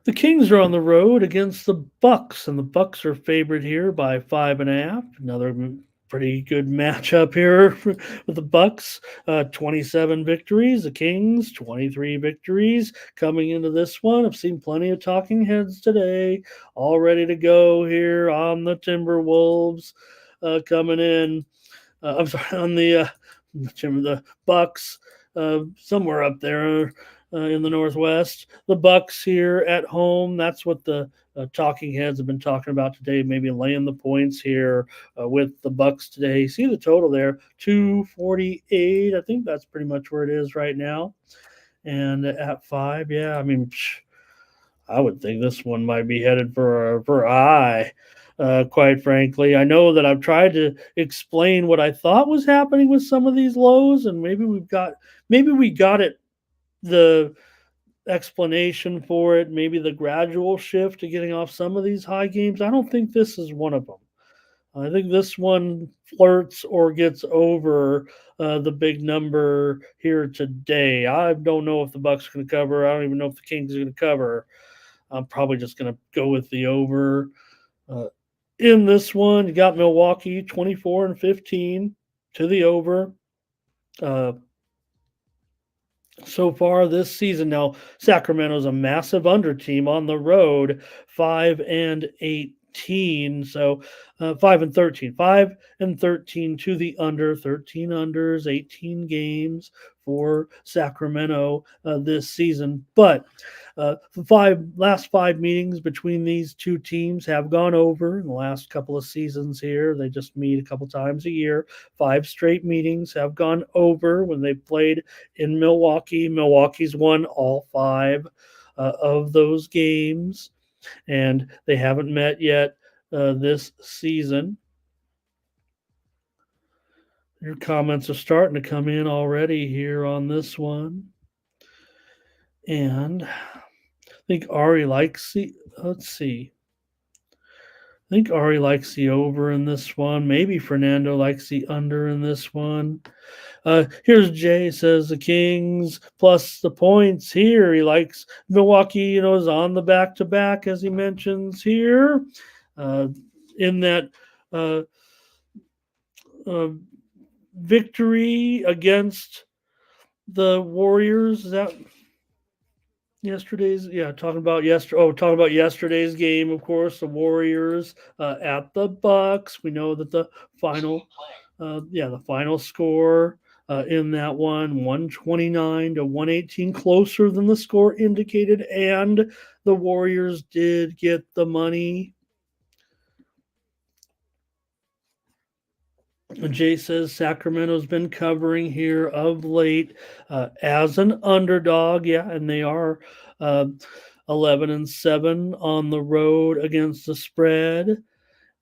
Speaker 2: The Kings are on the road against the Bucks, and the Bucks are favored here by 5.5. Another pretty good matchup here with the Bucks. 27 victories. The Kings 23 victories coming into this one. I've seen plenty of talking heads today, all ready to go here on the Timberwolves coming in. I'm sorry, on the Bucks somewhere up there. in the Northwest. The Bucks here at home. That's what the talking heads have been talking about today. Maybe laying the points here with the Bucks today. See the total there, 248. I think that's pretty much where it is right now. And at 5, yeah, I mean, I would think this one might be headed for I. Quite frankly, I know that I've tried to explain what I thought was happening with some of these lows, and maybe we got it, the explanation for it, maybe the gradual shift to getting off some of these high games. I don't think this is one of them. I think this one flirts or gets over the big number here today. I don't know if the Bucks are going to cover. I don't even know if the Kings are going to cover. I'm probably just going to go with the over. Uh, in this one, you got Milwaukee 24-15 to the over. Uh, so far this season. Now, Sacramento's a massive under team on the road, 5-18. So 5-13, 5-13 to the under, 13 unders, 18 games for Sacramento this season. But the last five meetings between these two teams have gone over in the last couple of seasons here. They just meet a couple times a year. 5 straight meetings have gone over when they played in Milwaukee. Milwaukee's won all 5 of those games, and they haven't met yet this season. Your comments are starting to come in already here on this one. And I think Ari likes the, let's see. I think Ari likes the over in this one. Maybe Fernando likes the under in this one. Here's Jay, says the Kings plus the points here. He likes Milwaukee, is on the back-to-back, as he mentions here. In that victory against the Warriors, is that yesterday's? Yeah, talking about yesterday's game, of course, the Warriors at the Bucks. We know that the final score in that one, 129-118, closer than the score indicated, and the Warriors did get the money. Jay says Sacramento's been covering here of late as an underdog. Yeah, and they are 11-7 on the road against the spread,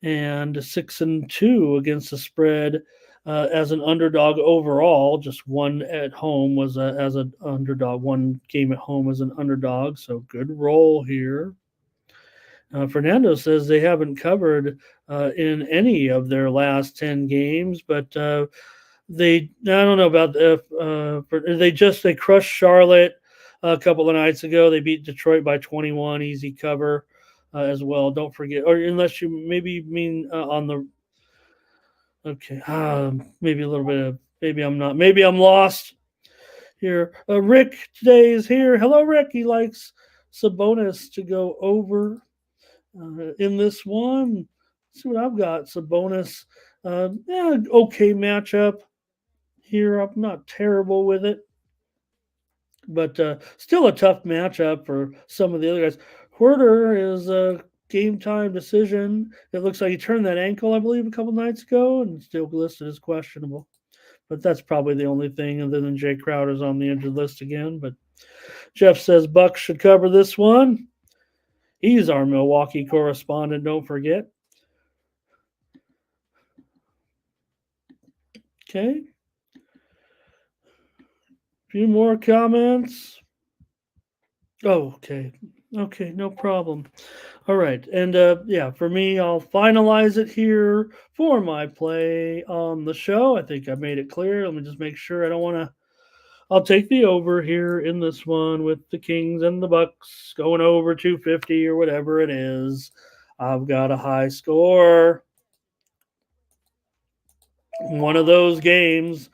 Speaker 2: and 6-2 against the spread as an underdog overall. Just one at home was as an underdog. One game at home as an underdog. So good roll here. Fernando says they haven't covered in any of their last 10 games, but I don't know about they crushed Charlotte a couple of nights ago. They beat Detroit by 21, easy cover as well. Don't forget, or unless you maybe mean on the, okay, maybe a little bit of, maybe I'm lost here. Rick today is here. Hello, Rick. He likes Sabonis to go over in this one. Let's see what I've got. Sabonis, okay matchup here. I'm not terrible with it, but still a tough matchup for some of the other guys. Huerter is a game time decision. It looks like he turned that ankle, I believe, a couple nights ago, and still listed as questionable. But that's probably the only thing, other than Jay Crowder's on the injured list again. But Jeff says Bucks should cover this one. He's our Milwaukee correspondent, don't forget. Okay. A few more comments. Oh, okay. Okay, no problem. All right. And for me, I'll finalize it here for my play on the show. I think I made it clear. Let me just make sure I don't want to. I'll take the over here in this one with the Kings and the Bucks going over 250 or whatever it is. I've got a high score. One of those games.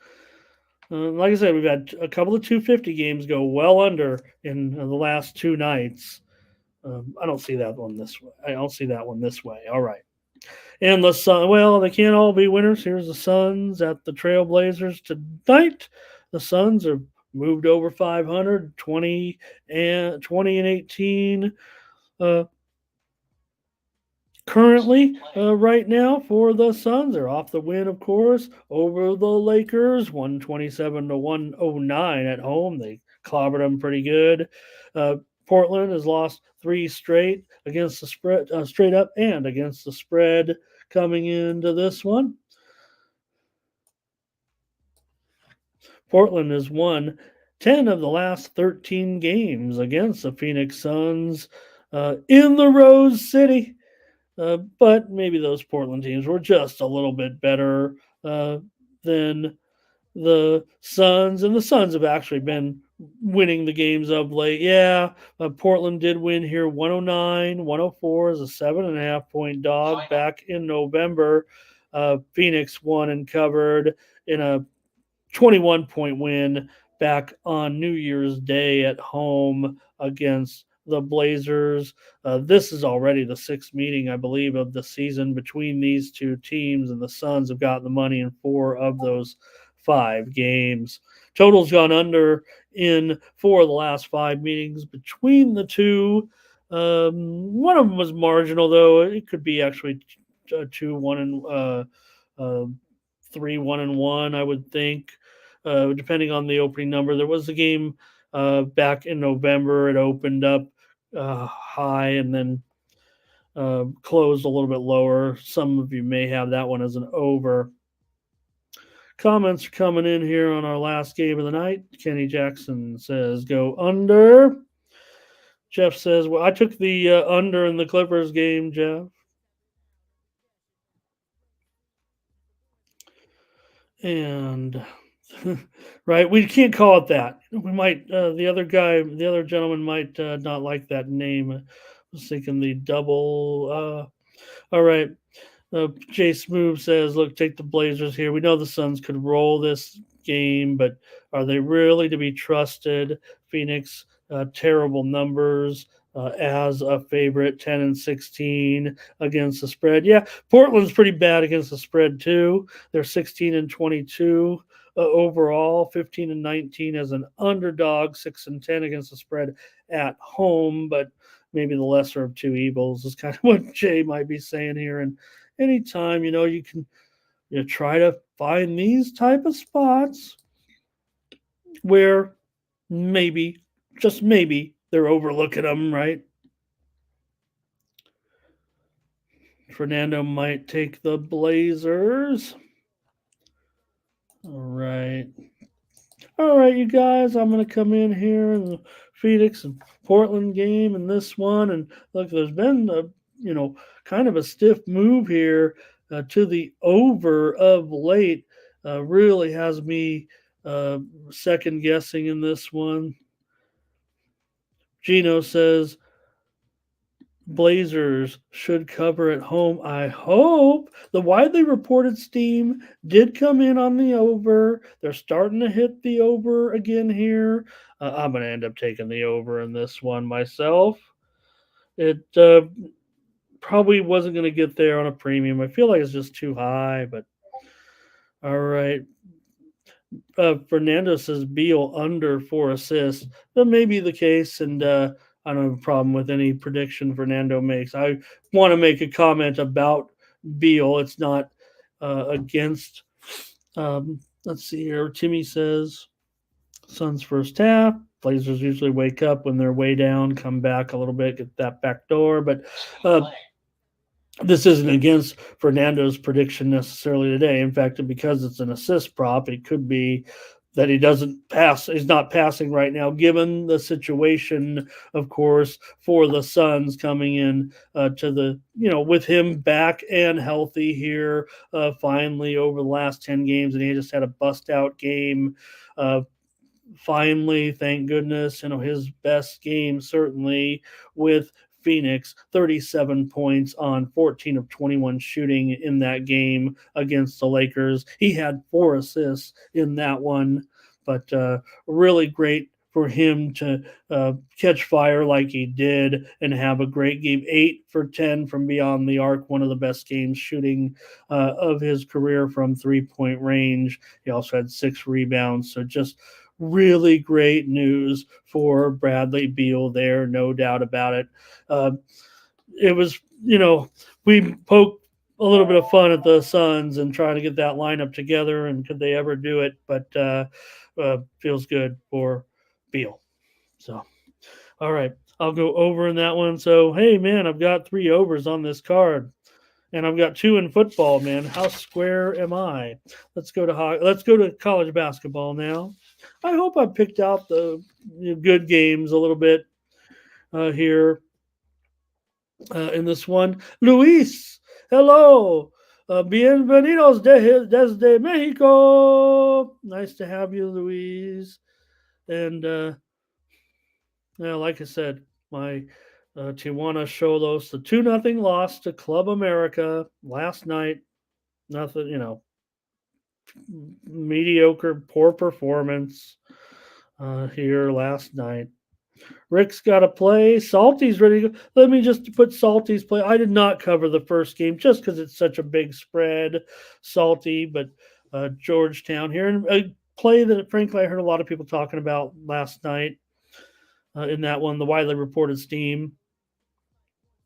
Speaker 2: Like I said, we've had a couple of 250 games go well under in the last 2 nights. I don't see that one this way. I don't see that one this way. All right. And the Sun, well, they can't all be winners. Here's the Suns at the Trailblazers tonight. The Suns are moved over 500, 20 and 18. Uh, Currently, right now for the Suns, they're off the win, of course, over the Lakers, 127 to 109 at home. They clobbered them pretty good. Uh, Portland has lost three straight against the spread, straight up, and against the spread coming into this one. Portland has won 10 of the last 13 games against the Phoenix Suns in the Rose City. But maybe those Portland teams were just a little bit better than the Suns, and the Suns have actually been winning the games of late. Yeah, Portland did win here 109-104 as a 7.5 point dog back in November. Phoenix won and covered in a 21-point win back on New Year's Day at home against the Blazers. This is already the sixth meeting, I believe, of the season between these two teams, and the Suns have gotten the money in four of those 5 games. Total's gone under in 4 of the last 5 meetings between the two. One of them was marginal, though. It could be actually 2-1 and uh, 3-1-1, I would think, depending on the opening number. There was a game back in November. It opened up high and then closed a little bit lower. Some of you may have that one as an over. Comments are coming in here on our last game of the night. Kenny Jackson says go under. Jeff says, well, I took the under in the Clippers game, Jeff. And right, we can't call it that. We might the other gentleman might not like that name. I was thinking the double. All right. Jay Smooth says, look, take the Blazers here. We know the Suns could roll this game, but are they really to be trusted? Phoenix, terrible numbers as a favorite, 10-16 against the spread. Yeah, Portland's pretty bad against the spread, too. They're 16-22 overall, 15-19 as an underdog, 6-10 against the spread at home, but maybe the lesser of two evils is kind of what Jay might be saying here. And anytime, you can try to find these type of spots where maybe, just maybe, they're overlooking them, right? Fernando might take the Blazers. All right, you guys, I'm going to come in here in the Phoenix and Portland game in this one. And look, there's been kind of a stiff move here to the over of late. Really has me second guessing in this one. Gino says Blazers should cover at home. I hope. The widely reported steam did come in on the over. They're starting to hit the over again here. I'm going to end up taking the over in this one myself. It probably wasn't going to get there on a premium. I feel like it's just too high, but all right. Fernando says Beal under 4 assists. That may be the case, and I don't have a problem with any prediction Fernando makes. I want to make a comment about Beal. It's not against. Let's see here. Timmy says Suns first half. Blazers usually wake up when they're way down, come back a little bit, get that back door. But this isn't against Fernando's prediction necessarily today. In fact, because it's an assist prop, it could be that he doesn't pass. He's not passing right now, given the situation, of course, for the Suns coming in to the, with him back and healthy here finally over the last 10 games. And he just had a bust out game. Finally, thank goodness, his best game certainly with Phoenix, 37 points on 14 of 21 shooting in that game against the Lakers. He had 4 assists in that one, but really great for him to catch fire like he did and have a great game. 8 for 10 from beyond the arc, one of the best games shooting of his career from 3-point range. He also had 6 rebounds, so just really great news for Bradley Beal there, no doubt about it. Uh, it was, we poked a little bit of fun at the Suns and trying to get that lineup together, and could they ever do it? But feels good for Beal. So, all right, I'll go over in that one. So, hey, man, I've got 3 overs on this card, and I've got 2 in football. Man, how square am I? Let's go to college basketball now. I hope I picked out the good games a little bit here in this one. Luis, hello. Bienvenidos desde Mexico. Nice to have you, Luis. And like I said, my Tijuana Cholos, the 2-0 loss to Club America last night. Nothing, mediocre, poor performance here last night. Rick's got to play. Salty's ready to go. Let me just put Salty's play. I did not cover the first game just because it's such a big spread, Salty, but Georgetown here. And a play that, frankly, I heard a lot of people talking about last night in that one, the widely reported Steam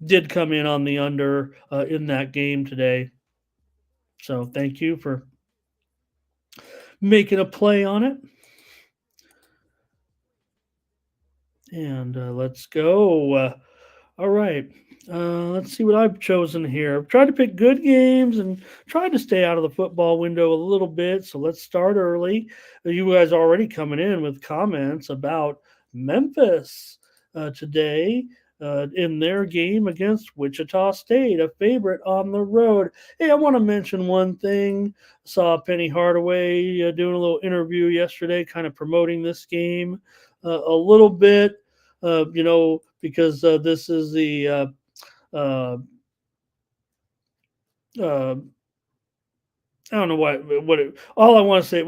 Speaker 2: did come in on the under in that game today. So thank you for making a play on it. And let's go. All right. Let's see what I've chosen here. I've tried to pick good games and tried to stay out of the football window a little bit. So let's start early. You guys are already coming in with comments about Memphis today in their game against Wichita State, a favorite on the road. Hey, I want to mention one thing. Saw Penny Hardaway doing a little interview yesterday, kind of promoting this game a little bit. Because this is the uh, uh, I don't know all I want to say.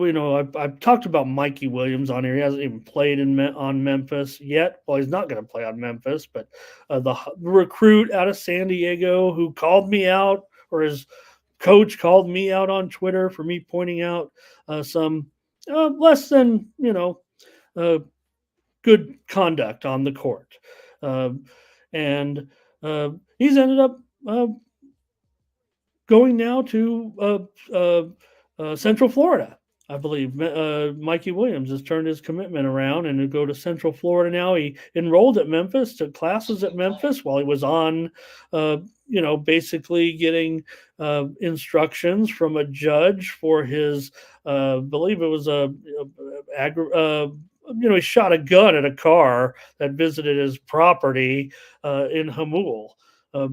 Speaker 2: I've talked about Mikey Williams on here. He hasn't even played on Memphis yet. Well, he's not going to play on Memphis, but the recruit out of San Diego who called me out, or his coach called me out on Twitter for me pointing out some less than good conduct on the court. And he's ended up going now to Central Florida. I believe Mikey Williams has turned his commitment around and to go to Central Florida now. He enrolled at Memphis, took classes at Memphis while he was on, basically getting instructions from a judge for his, believe it was he shot a gun at a car that visited his property in Hamul,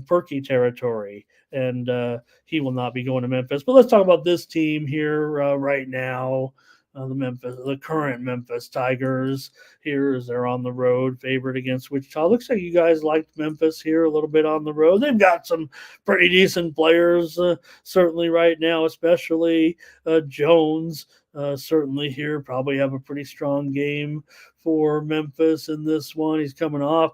Speaker 2: Perky territory. And he will not be going to Memphis. But let's talk about this team here right now. The current Memphis Tigers here as they're on the road, favorite against Wichita. Looks like you guys liked Memphis here a little bit on the road. They've got some pretty decent players, certainly right now, especially Jones. Certainly here, probably have a pretty strong game for Memphis in this one. He's coming off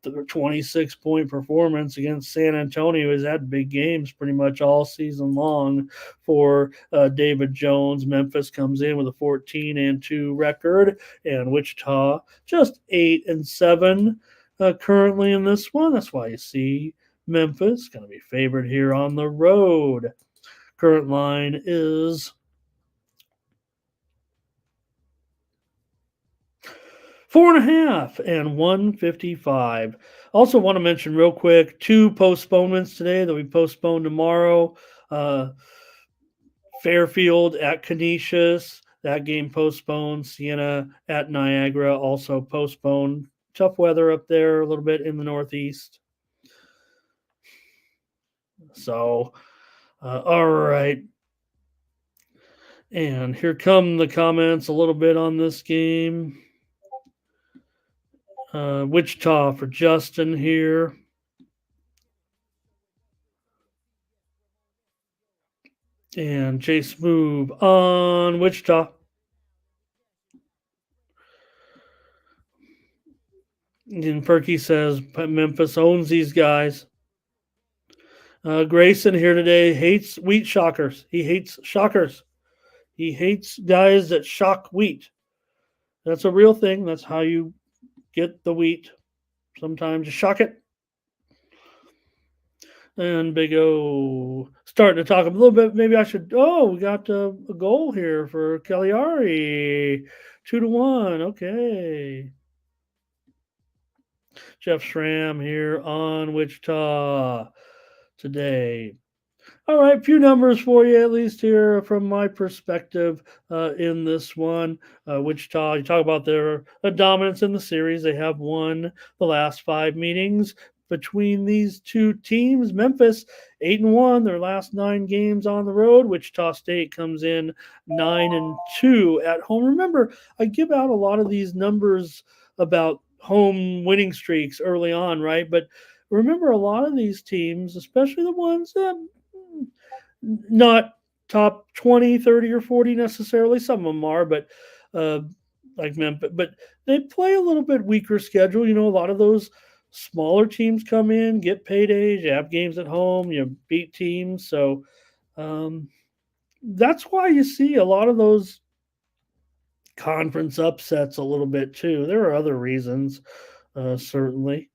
Speaker 2: the 26-point performance against San Antonio. He's had big games pretty much all season long for David Jones. Memphis comes in with a 14-2 record, and Wichita just 8-7 currently in this one. That's why you see Memphis going to be favored here on the road. Current line is 4.5 and 155. Also want to mention real quick 2 postponements today that we postponed tomorrow. Fairfield at Canisius, that game postponed. Siena at Niagara also postponed. Tough weather up there a little bit in the Northeast. So, all right. And here come the comments a little bit on this game. Wichita for Justin here. And Chase move on Wichita. And Perky says Memphis owns these guys. Grayson here today hates wheat shockers. He hates shockers. He hates guys that shock wheat. That's a real thing. That's how you get the wheat. Sometimes you shuck it. And Big O starting to talk a little bit. Maybe I should. Oh, we got a goal here for Cagliari. 2-1. Okay. Jeff Schramm here on Wichita today. All right, few numbers for you at least here from my perspective in this one. Wichita, you talk about their dominance in the series. They have won the last 5 meetings between these two teams. Memphis 8-1, their last 9 games on the road. Wichita State comes in 9-2 at home. Remember, I give out a lot of these numbers about home winning streaks early on, right? But remember, a lot of these teams, especially the ones that not top 20, 30, or 40 necessarily. Some of them are, but uh, like Memphis, but they play a little bit weaker schedule. A lot of those smaller teams come in, get paydays, you have games at home, you beat teams. So um, that's why you see a lot of those conference upsets a little bit too. There are other reasons, certainly.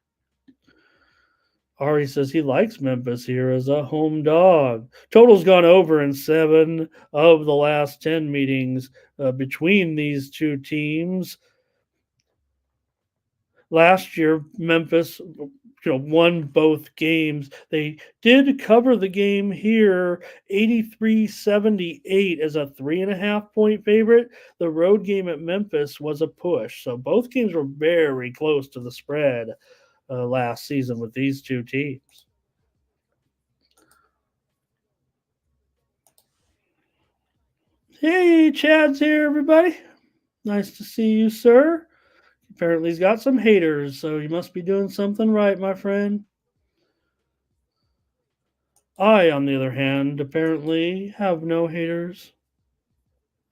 Speaker 2: Ari says he likes Memphis here as a home dog. Total's gone over in 7 of the last 10 meetings between these two teams. Last year, Memphis won both games. They did cover the game here 83-78 as a 3.5 point favorite. The road game at Memphis was a push. So both games were very close to the spread last season with these two teams. Hey, Chad's here, everybody. Nice to see you, sir. Apparently, he's got some haters, so you must be doing something right, my friend. I, on the other hand, apparently have no haters.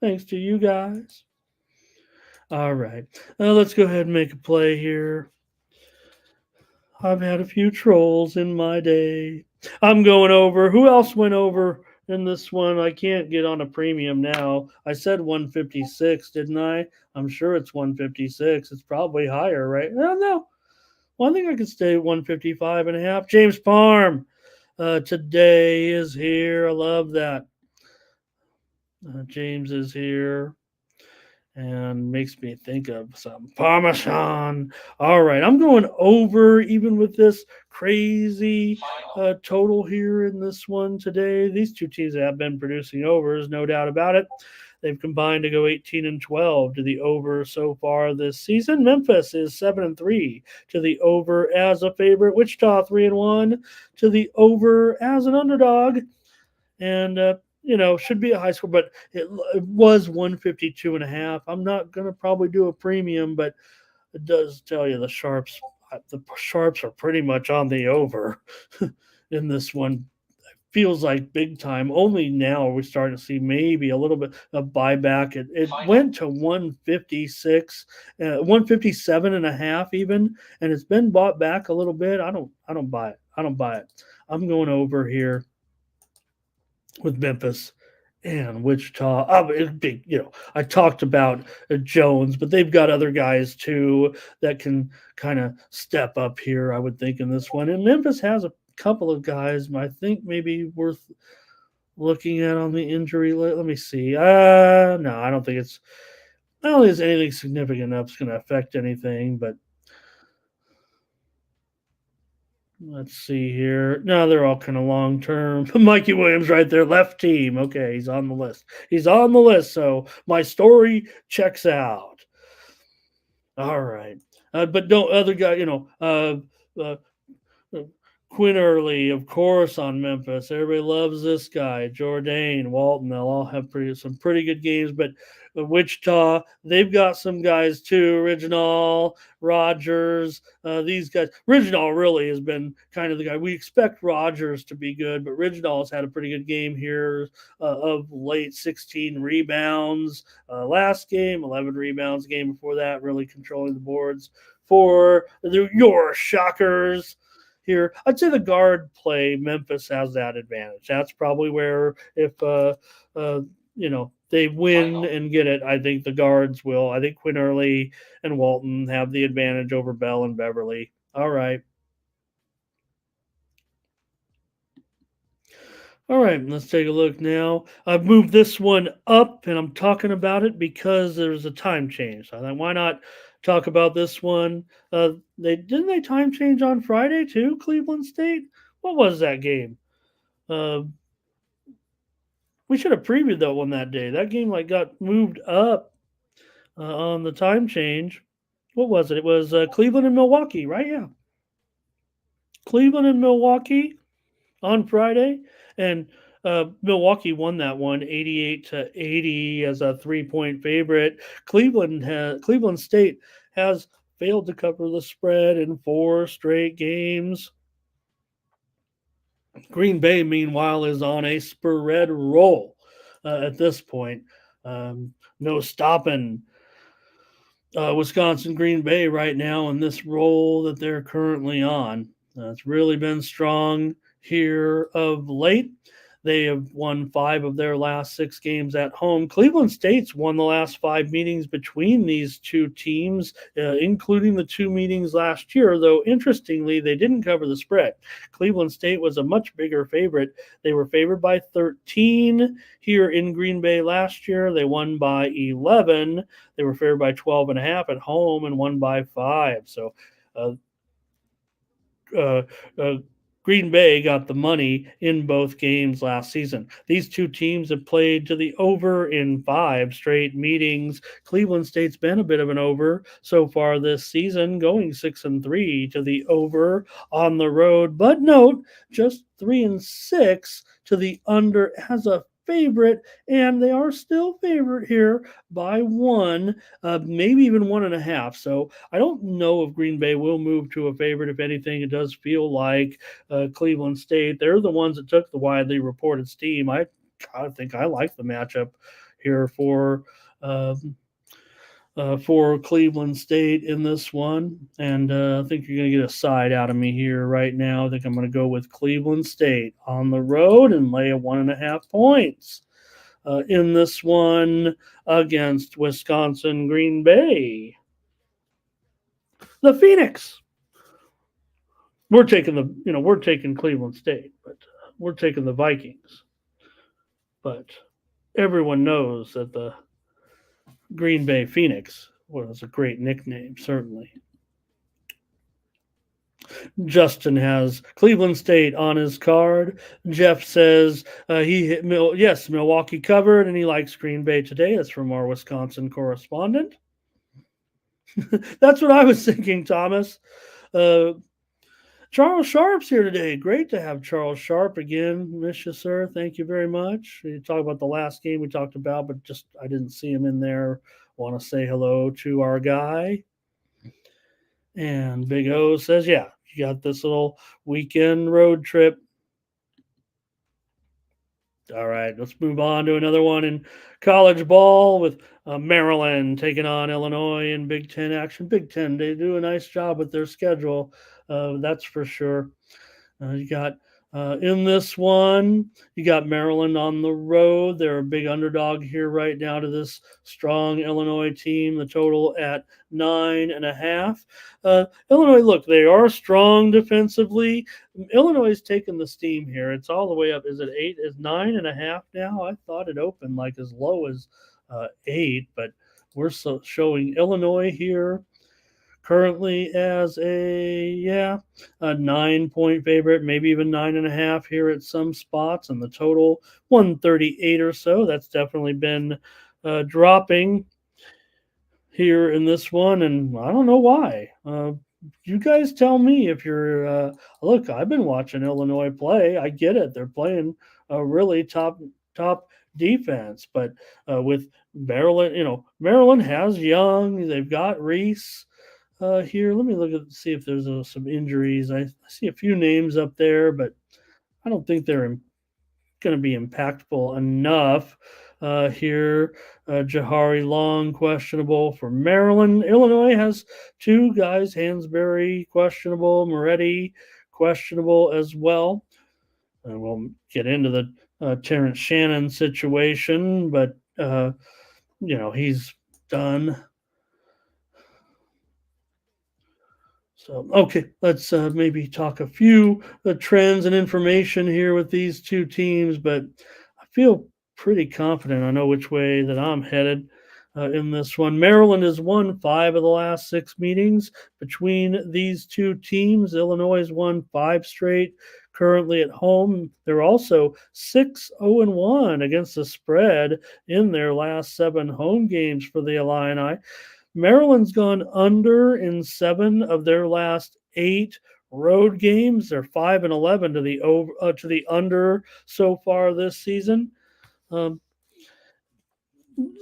Speaker 2: Thanks to you guys. All right. Let's go ahead and make a play here. I've had a few trolls in my day. I'm going over. Who else went over in this one? I can't get on a premium now. I said 156, didn't I? I'm sure it's 156. It's probably higher, right? No. Well, I think I could stay at 155.5. James Parm today is here. I love that. James is here and makes me think of some Parmesan. All right, I'm going over even with this crazy total here in this one today. These two teams have been producing overs, no doubt about it. They've combined to go 18-12 to the over so far this season. Memphis is 7-3 to the over as a favorite. Wichita 3-1 to the over as an underdog. And should be a high score, but it was 152.5. I'm not going to probably do a premium, but it does tell you the Sharps are pretty much on the over in this one. Feels like big time. Only now we're starting to see maybe a little bit of buyback. It went to 156, 157.5 even, and it's been bought back a little bit. I don't buy it. I'm going over here with Memphis and Wichita. It'd be, I talked about Jones, but they've got other guys too that can kind of step up here, I would think, in this one. And Memphis has a couple of guys I think maybe worth looking at on the injury list. Let me see. No, I don't think it's anything significant enough that's going to affect anything, but let's see here. No, they're all kind of long term. Mikey Williams right there, left team. Okay, he's on the list. So my story checks out. All right. But don't other guy, Quinn Early, of course, on Memphis. Everybody loves this guy. Jordan, Walton, they'll all have some pretty good games. But Wichita, they've got some guys too. Original, Rogers, these guys. Original really has been kind of the guy. We expect Rogers to be good, but Original has had a pretty good game here of late. 16 rebounds last game, 11 rebounds game before that, really controlling the boards for your Shockers. Here, I'd say the guard play, Memphis has that advantage. That's probably where if they win and get it, I think the guards will. I think Quinn Early and Walton have the advantage over Bell and Beverly. All right. All right, let's take a look now. I've moved this one up, and I'm talking about it because there's a time change. So I thought, why not talk about this one? They time change on Friday too. Cleveland State. What was that game? Uh, we should have previewed that one that day. That game like got moved up on the time change. What was it? It was Cleveland and Milwaukee, right? Yeah, Cleveland and Milwaukee on Friday, and Milwaukee won that one 88-80 as a 3-point favorite. Cleveland State has failed to cover the spread in 4 straight games. Green Bay, meanwhile, is on a spread roll at this point. No stopping Wisconsin Green Bay right now in this roll that they're currently on. It's really been strong here of late. They have won 5 of their last 6 games at home. Cleveland State's won the last 5 meetings between these two teams, including the 2 meetings last year, though interestingly, they didn't cover the spread. Cleveland State was a much bigger favorite. They were favored by 13 here in Green Bay last year. They won by 11. They were favored by 12.5 at home and won by 5. So uh, uh, uh, Green Bay got the money in both games last season. These two teams have played to the over in 5 straight meetings. Cleveland State's been a bit of an over so far this season, going 6-3 to the over on the road. But note, just 3-6 to the under as a favorite, and they are still favorite here by 1, maybe even 1.5. So I don't know if Green Bay will move to a favorite. If anything, it does feel like Cleveland State. They're the ones that took the widely reported steam. I think I like the matchup here for Cleveland State in this one, and I think you're going to get a side out of me here right now. I think I'm going to go with Cleveland State on the road and lay a 1.5 points in this one against Wisconsin Green Bay. The Phoenix. We're taking Cleveland State, but we're taking the Vikings. But everyone knows that the Green Bay Phoenix was a great nickname, certainly. Justin has Cleveland State on his card. Jeff says Milwaukee covered, and he likes Green Bay today. That's from our Wisconsin correspondent. That's what I was thinking, Thomas. Charles Sharp's here today. Great to have Charles Sharp again. Miss you, sir. Thank you very much. You talk about the last game we talked about, but just I didn't see him in there. Want to say hello to our guy. And Big O says, yeah, you got this little weekend road trip. All right, let's move on to another one in college ball with Maryland taking on Illinois in Big Ten action. Big Ten, they do a nice job with their schedule. That's for sure. You got in this one, you got Maryland on the road. They're a big underdog here right now to this strong Illinois team. The total at 9.5. Illinois, look, they are strong defensively. Illinois is taking the steam here. It's all the way up. Is it 8? Is 9.5 now? I thought it opened like as low as 8, but we're showing Illinois here currently as a 9-point favorite, maybe even 9.5 here at some spots, and the total 138 or so. That's definitely been dropping here in this one, and I don't know why. You guys tell me if you're look, I've been watching Illinois play. I get it. They're playing a really top defense, but with Maryland, Maryland has Young. They've got Reese. Here, let me see if there's some injuries. I see a few names up there, but I don't think they're going to be impactful enough. Here, Jahari Long questionable for Maryland. Illinois has 2 guys, Hansberry questionable, Moretti questionable as well. And we'll get into the Terrence Shannon situation, but uh, he's done. So, okay, let's maybe talk a few trends and information here with these two teams, but I feel pretty confident. I know which way that I'm headed in this one. Maryland has won 5 of the last 6 meetings between these two teams. Illinois has won 5 straight currently at home. They're also 6-0-1 against the spread in their last 7 home games for the Illini. Maryland's gone under in 7 of their last 8 road games. They're 5-11 to the under so far this season. Um,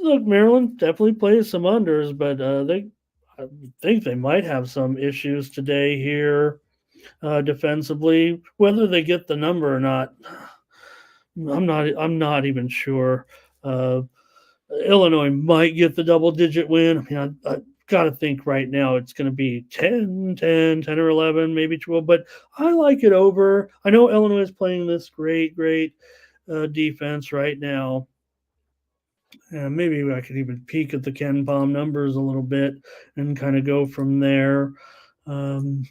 Speaker 2: Look, Maryland definitely plays some unders, but I think they might have some issues today here defensively. Whether they get the number or not, I'm not even sure. Uh, Illinois might get the double digit win. I mean, I got to think right now it's going to be 10, 10, 10 or 11, maybe 12, but I like it over. I know Illinois is playing this great defense right now. And maybe I could even peek at the Ken Palm numbers a little bit and kind of go from there. Um,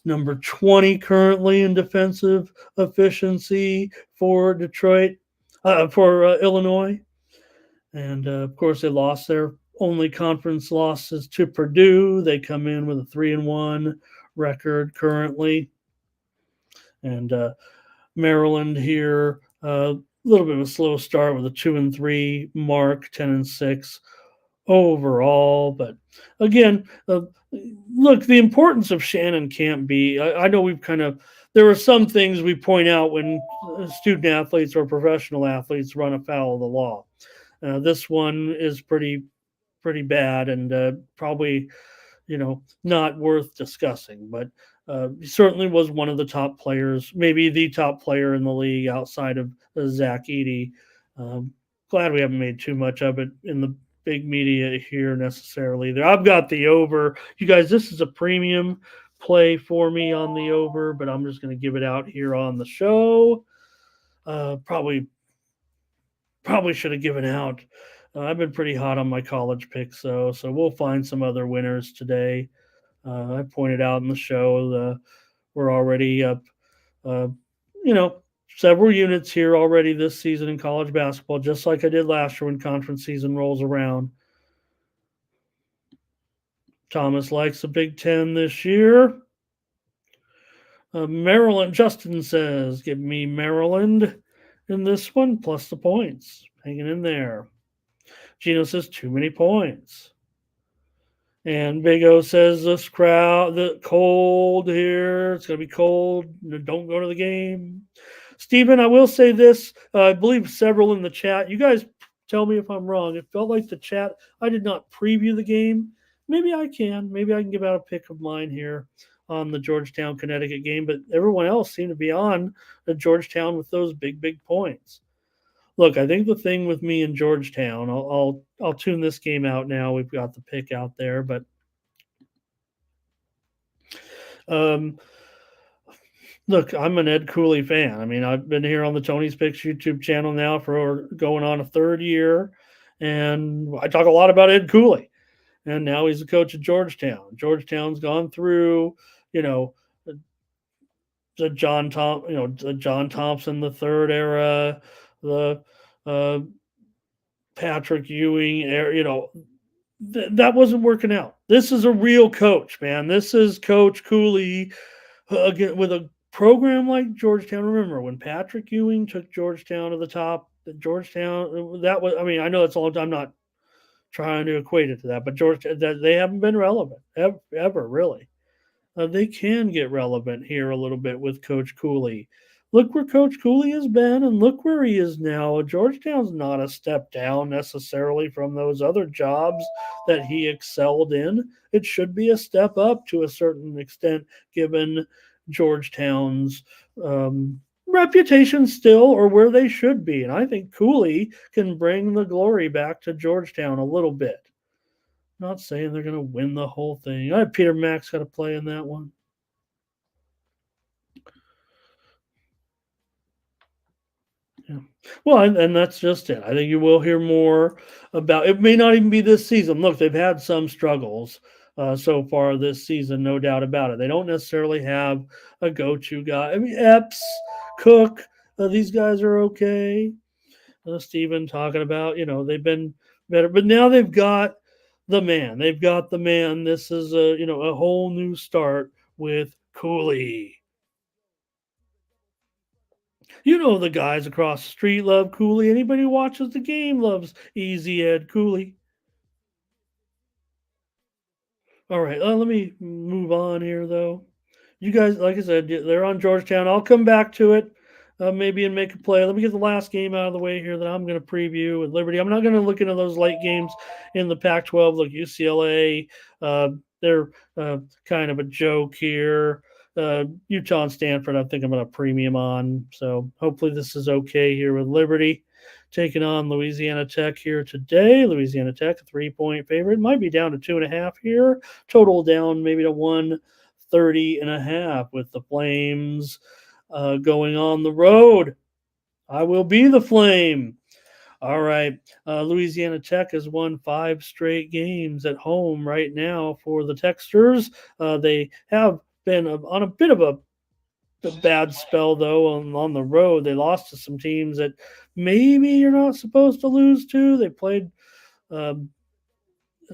Speaker 2: Number 20 currently in defensive efficiency for Detroit, for Illinois. And of course, they lost their only conference losses to Purdue. They come in with a 3-1 record currently. And Maryland here, a little bit of a slow start with a 2-3 mark, 10-6 overall. But again, look, the importance of Shannon can't be. I know we've kind of there are some things we point out when student athletes or professional athletes run afoul of the law. This one is pretty bad and probably not worth discussing. But he certainly was one of the top players, maybe the top player in the league outside of Zach Edey. Um, Glad we haven't made too much of it in the big media here necessarily. There, I've got the over. You guys, this is a premium play for me on the over, but I'm just going to give it out here on the show. Probably should have given out. I've been pretty hot on my college picks, so we'll find some other winners today. I pointed out in the show we're already up, uh, you know, several units here already this season in college basketball, just like I did last year when conference season rolls around. Thomas likes the Big Ten this year. Maryland, Justin says, give me Maryland in this one, plus the points. Hanging in there. Gino says, too many points. And Big O says, this crowd, the cold here. It's going to be cold. Don't go to the game. Stephen, I will say this. I believe several in the chat. You guys tell me if I'm wrong. It felt like the chat, I did not preview the game. Maybe I can. Maybe I can give out a pick of mine here on the Georgetown, Connecticut game. But everyone else seemed to be on the Georgetown with those big points. Look, I think the thing with me in Georgetown, I'll tune this game out now. We've got the pick out there, but look, I'm an Ed Cooley fan. I mean, I've been here on the Tony's Picks YouTube channel now for going on a third year, and I talk a lot about Ed Cooley. And now he's the coach of Georgetown. Georgetown's gone through, you know, the John Thompson the third era, the Patrick Ewing era, that wasn't working out. This is a real coach, man. This is Coach Cooley again with a program like Georgetown. Remember when Patrick Ewing took Georgetown to the top? Georgetown, that was. I mean, I know it's all. I'm not trying to equate it to that, but they haven't been relevant ever really. They can get relevant here a little bit with Coach Cooley. Look where Coach Cooley has been, and look where he is now. Georgetown's not a step down necessarily from those other jobs that he excelled in. It should be a step up to a certain extent, given Georgetown's reputation still, or where they should be. And I think Cooley can bring the glory back to Georgetown a little bit. Not saying they're going to win the whole thing. I have Peter Max got to play in that one. Yeah. Well, and that's just it. I think you will hear more about it. May not even be this season. Look, they've had some struggles so far this season, no doubt about it. They don't necessarily have a go-to guy. I mean, Epps, Cook, these guys are okay. Steven talking about, they've been better, but now they've got the man. They've got the man. This is a whole new start with Cooley. The guys across the street love Cooley. Anybody who watches the game loves Easy Ed Cooley. All right, let me move on here, though. You guys, like I said, they're on Georgetown. I'll come back to it, maybe and make a play. Let me get the last game out of the way here that I'm going to preview with Liberty. I'm not going to look into those late games in the Pac-12. Look, UCLA, uh, they're kind of a joke here. Utah and Stanford, I think I'm going to premium on. So hopefully this is okay here with Liberty taking on Louisiana Tech here today. Louisiana Tech, a 3-point favorite. Might be down to 2.5 here. Total down maybe to 130.5 with the Flames going on the road. I will be the Flame. All right. Louisiana Tech has won 5 straight games at home right now for the Techsters. They have been on a bit of a bad spell, though, on the road. They lost to some teams that maybe you're not supposed to lose to. They played um,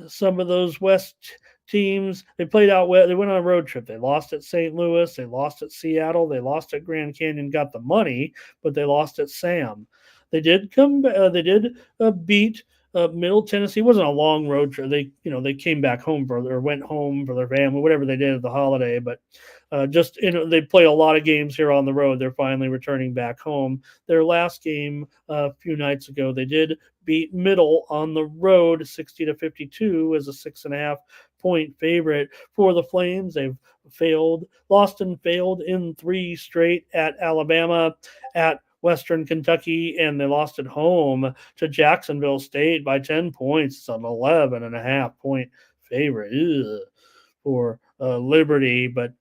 Speaker 2: some of those West teams. They played out west. They went on a road trip. They lost at St. Louis. They lost at Seattle. They lost at Grand Canyon. Got the money, but they lost at Sam. They did come. They did beat Middle Tennessee. It wasn't a long road trip. They came back home or went home for their family, whatever they did at the holiday. But just they play a lot of games here on the road. They're finally returning back home. Their last game a few nights ago, they did beat Middle on the road 60-52 as a 6.5-point favorite for the Flames. They've lost and failed in 3 straight at Alabama, at Western Kentucky, and they lost at home to Jacksonville State by 10 points. It's an 11.5-point favorite for Liberty. But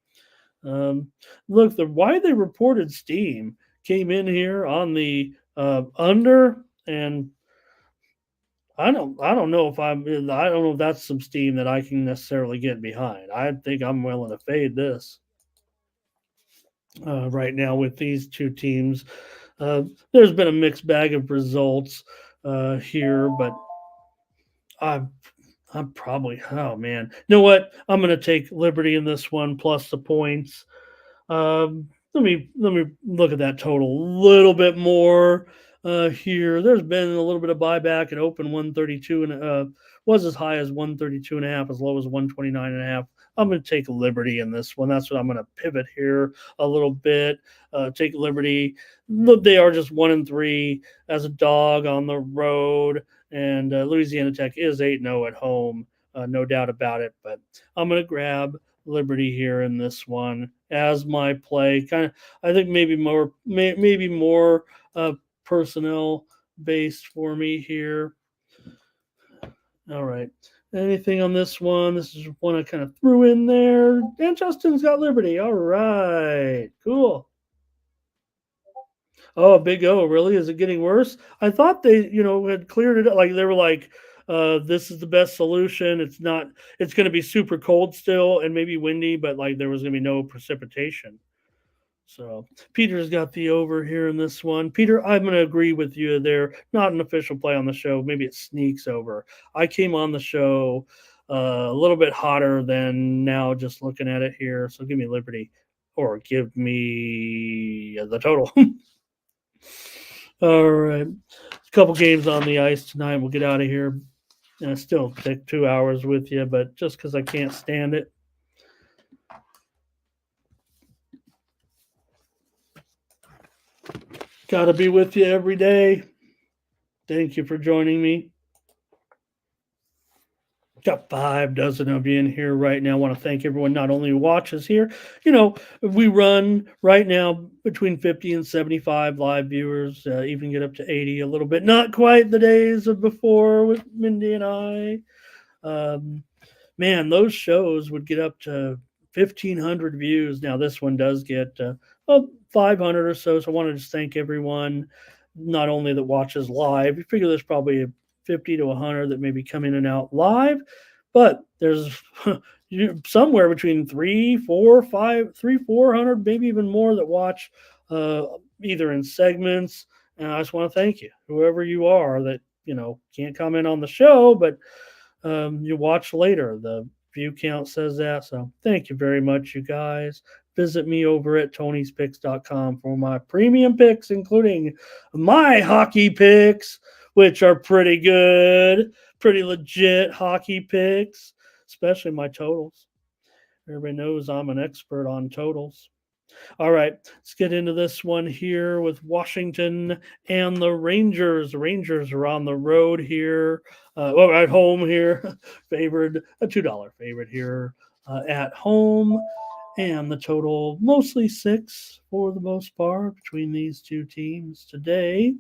Speaker 2: look, the why they reported steam came in here on the under, and I don't know if I don't know if that's some steam that I can necessarily get behind. I think I'm willing to fade this right now with these two teams. There's been a mixed bag of results here, but I'm I'm probably, oh man, you know what? I'm going to take Liberty in this one plus the points. Let me look at that total a little bit more here. There's been a little bit of buyback. It opened 132 and was as high as 132 and a half, as low as 129 and a half. I'm going to take Liberty in this one. That's what I'm going to pivot here a little bit. Take Liberty. Look, they are just 1-3 as a dog on the road, and Louisiana Tech is 8-0 at home, no doubt about it. But I'm going to grab Liberty here in this one as my play. Kind of, I think maybe more personnel based for me here. All right. Anything on this one? This is one I kind of threw in there. And Justin's got Liberty. All right. Cool. Oh, Big O, really? Is it getting worse? I thought they, had cleared it up. Like they were like, this is the best solution. It's going to be super cold still and maybe windy, but like there was going to be no precipitation. So Peter's got the over here in this one. Peter, I'm going to agree with you there. Not an official play on the show. Maybe it sneaks over. I came on the show a little bit hotter than now just looking at it here. So give me Liberty or give me the total. All right. A couple games on the ice tonight. We'll get out of here. And I still take 2 hours with you, but just because I can't stand it. Got to be with you every day. Thank you for joining me. Got 5 dozen of you in here right now. I want to thank everyone not only who watches here. We run right now between 50 and 75 live viewers, even get up to 80 a little bit. Not quite the days of before with Mindy and I. Man, those shows would get up to 1,500 views. Now this one does get 500 or so. So I want to just thank everyone not only that watches live. You figure there's probably 50 to 100 that maybe come in and out live, but there's somewhere between three, four, five, three, 400, maybe even more that watch uh, either in segments. And I just want to thank you, whoever you are that can't comment on the show, but you watch later. The view count says that. So thank you very much, you guys. Visit me over at tonyspicks.com for my premium picks, including my hockey picks, which are pretty good, pretty legit hockey picks, especially my totals. Everybody knows I'm an expert on totals. All right, let's get into this one here with Washington and the Rangers. The Rangers are on the road here, at home here, favored a $2 favorite here at home, and the total mostly six for the most part between these two teams today.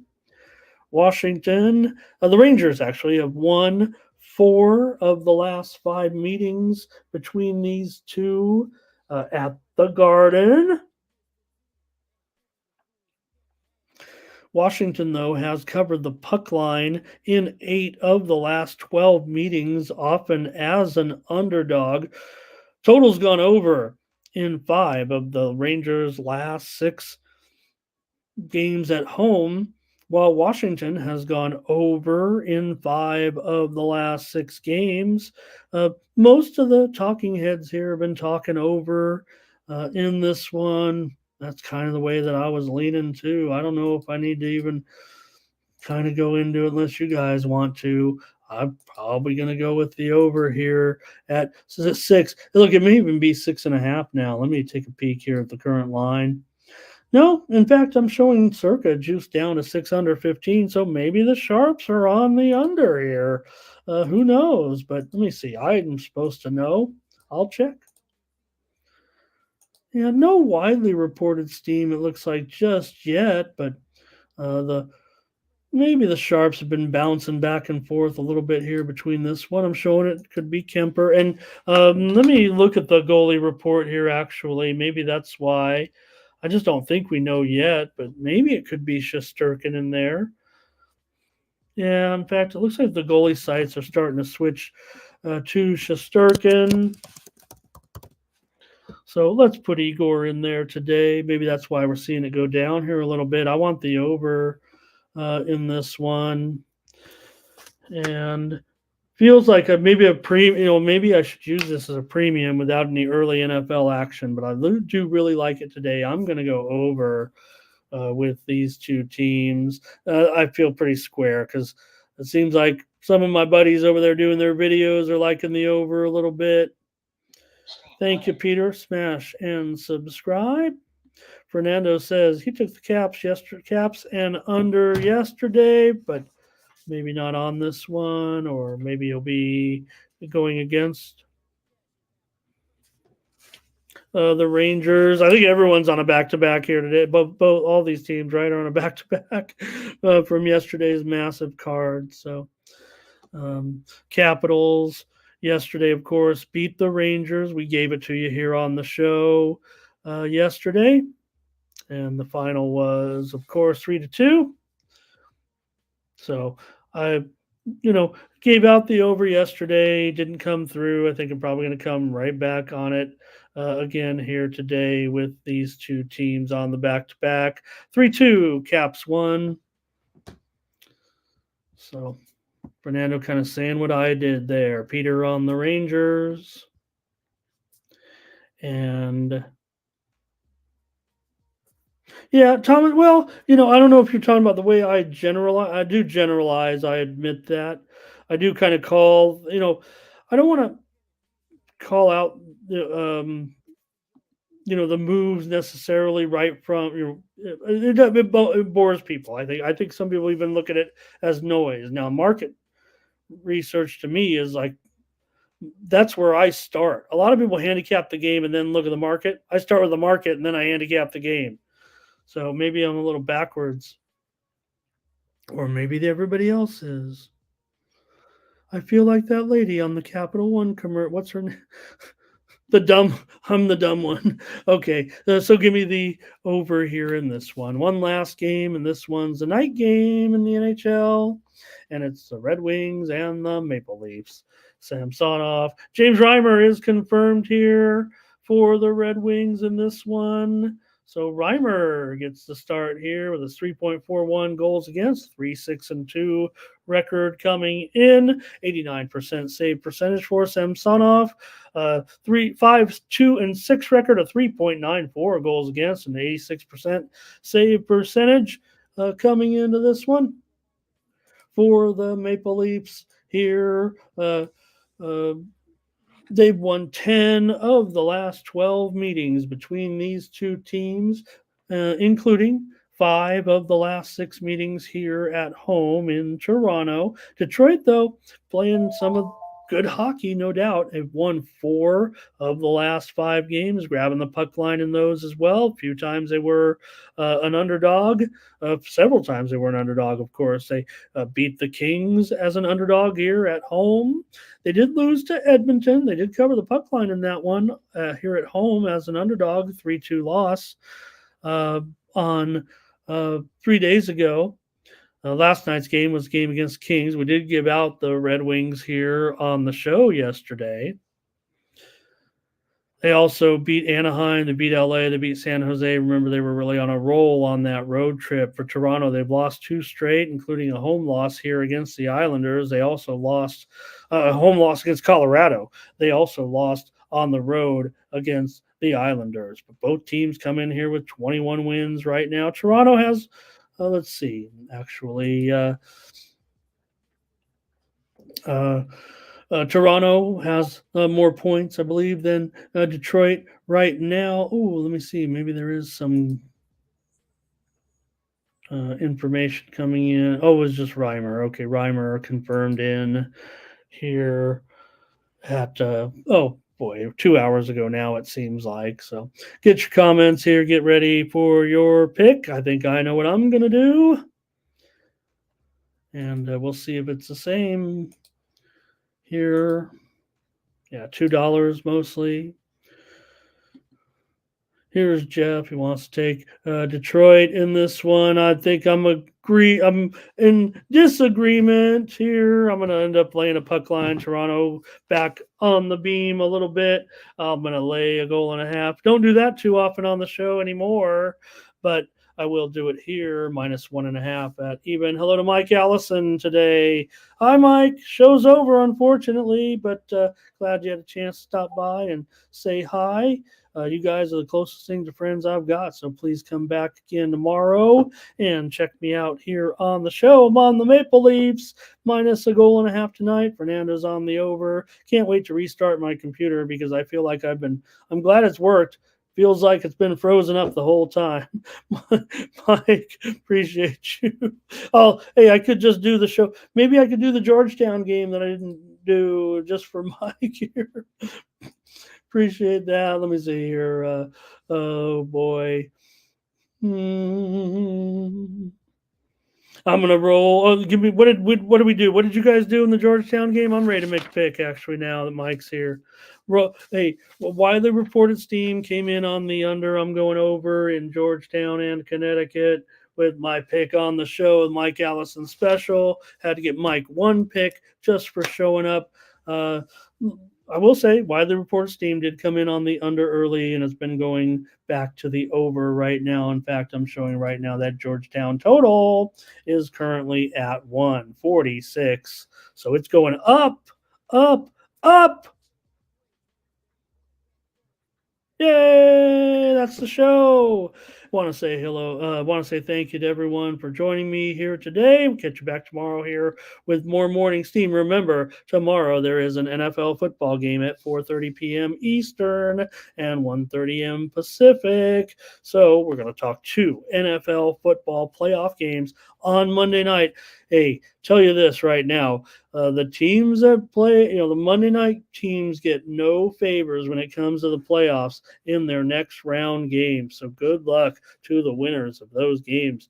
Speaker 2: Washington, the Rangers actually have won four of the last five meetings between these two at the Garden. Washington, though, has covered the puck line in 8 of the last 12 meetings, often as an underdog. Total's gone over in 5 of the Rangers' last 6 games at home, while Washington has gone over in 5 of the last 6 games. Most of the talking heads here have been talking over in this one. That's kind of the way that I was leaning too. I don't know if I need to even kind of go into it unless you guys want to. I'm probably going to go with the over here at 6. Look, it may even be 6.5 now. Let me take a peek here at the current line. No, in fact, I'm showing circa juice down to 615, so maybe the Sharps are on the under here. Who knows? But let me see. I'm supposed to know. I'll check. Yeah, no widely reported steam, it looks like, just yet, but the maybe the Sharps have been bouncing back and forth a little bit here between this one. I'm showing it could be Kemper. And let me look at the goalie report here, actually. Maybe that's why. I just don't think we know yet, but maybe it could be Shesterkin in there. Yeah, in fact, it looks like the goalie sites are starting to switch to Shesterkin. So let's put Igor in there today. Maybe that's why we're seeing it go down here a little bit. I want the over in this one. And feels like maybe a premium, maybe I should use this as a premium without any early NFL action, but I do really like it today. I'm going to go over with these two teams. I feel pretty square because it seems like some of my buddies over there doing their videos are liking the over a little bit. Thank you, Peter. Smash and subscribe. Fernando says he took the caps and under yesterday, but maybe not on this one, or maybe he'll be going against the Rangers. I think everyone's on a back-to-back here today. Both all these teams, right, are on a back-to-back from yesterday's massive card. So, Capitals yesterday, of course, beat the Rangers. We gave it to you here on the show yesterday, and the final was, of course, 3-2. So I gave out the over yesterday, didn't come through. I think I'm probably going to come right back on it again here today with these two teams on the back-to-back. 3-2, Caps won. So Fernando kind of saying what I did there. Peter on the Rangers. And yeah, Thomas, well, I don't know if you're talking about the way I generalize. I do generalize. I admit that. I do kind of call, I don't want to call out the moves necessarily right from it bores people. I think some people even look at it as noise. Now, market research to me is like that's where I start. A lot of people handicap the game and then look at the market. I start with the market and then I handicap the game. So maybe I'm a little backwards, or maybe everybody else is. I feel like that lady on the Capital One commercial. What's her name? I'm the dumb one. Okay, so give me the over here in this one. One last game, and this one's a night game in the NHL, and it's the Red Wings and the Maple Leafs. Samsonov, James Reimer is confirmed here for the Red Wings in this one. So Reimer gets the start here with a 3.41 goals against, 3-6-2 record coming in, 89% save percentage for Samsonov. 3-5-2-6 record, a 3.94 goals against, and 86% save percentage coming into this one for the Maple Leafs here. They've won 10 of the last 12 meetings between these two teams, including 5 of the last 6 meetings here at home in Toronto. Detroit, though, playing some of good hockey, no doubt. They've won 4 of the last 5 games, grabbing the puck line in those as well. A few times they were an underdog. Several times they were an underdog, of course. They beat the Kings as an underdog here at home. They did lose to Edmonton. They did cover the puck line in that one here at home as an underdog, 3-2 loss on 3 days ago. Last night's game was a game against Kings. We did give out the Red Wings here on the show yesterday. They also beat Anaheim, they beat LA, they beat San Jose. Remember, they were really on a roll on that road trip. For Toronto, they've lost 2 straight, including a home loss here against the Islanders. They also lost a home loss against Colorado. They also lost on the road against the Islanders. But both teams come in here with 21 wins right now. Toronto has, let's see, actually, Toronto has more points, I believe, than Detroit right now. Oh, let me see. Maybe there is some information coming in. Oh, it was just Reimer. Okay, Reimer confirmed in here at, oh boy, 2 hours ago now, it seems like. So get your comments here. Get ready for your pick. I think I know what I'm going to do. And we'll see if it's the same here. Yeah, $2 mostly. Here's Jeff. He wants to take Detroit in this one. I think I'm in disagreement here. I'm going to end up playing a puck line. Toronto back on the beam a little bit. I'm going to lay a goal and a half. Don't do that too often on the show anymore, but I will do it here, -1.5 at even. Hello to Mike Allison today. Hi, Mike. Show's over, unfortunately, but glad you had a chance to stop by and say hi. You guys are the closest thing to friends I've got, so please come back again tomorrow and check me out here on the show. I'm on the Maple Leafs, -1.5 tonight. Fernando's on the over. Can't wait to restart my computer because I feel like I'm glad it's worked. Feels like it's been frozen up the whole time. Mike, appreciate you. Oh, hey, I could just do the show. Maybe I could do the Georgetown game that I didn't do just for Mike here. Appreciate that. Let me see here. Oh, boy. I'm gonna roll. Oh, give me what did we do? What did you guys do in the Georgetown game? I'm ready to make a pick actually now that Mike's here. Hey, widely reported steam came in on the under. I'm going over in Georgetown and Connecticut with my pick on the show with Mike Allison special. Had to get Mike 1 pick just for showing up. I will say, widely reported steam did come in on the under early, and it's been going back to the over right now. In fact, I'm showing right now that Georgetown total is currently at 146. So it's going up, up, up. Yay! That's the show. Want to say hello. Want to say thank you to everyone for joining me here today. We'll catch you back tomorrow here with more morning steam. Remember, tomorrow there is an NFL football game at 4:30 p.m. Eastern and 1:30 a.m. Pacific. So we're going to talk 2 NFL football playoff games on Monday night. Hey, tell you this right now. The teams that play, the Monday night teams get no favors when it comes to the playoffs in their next round games. So good luck to the winners of those games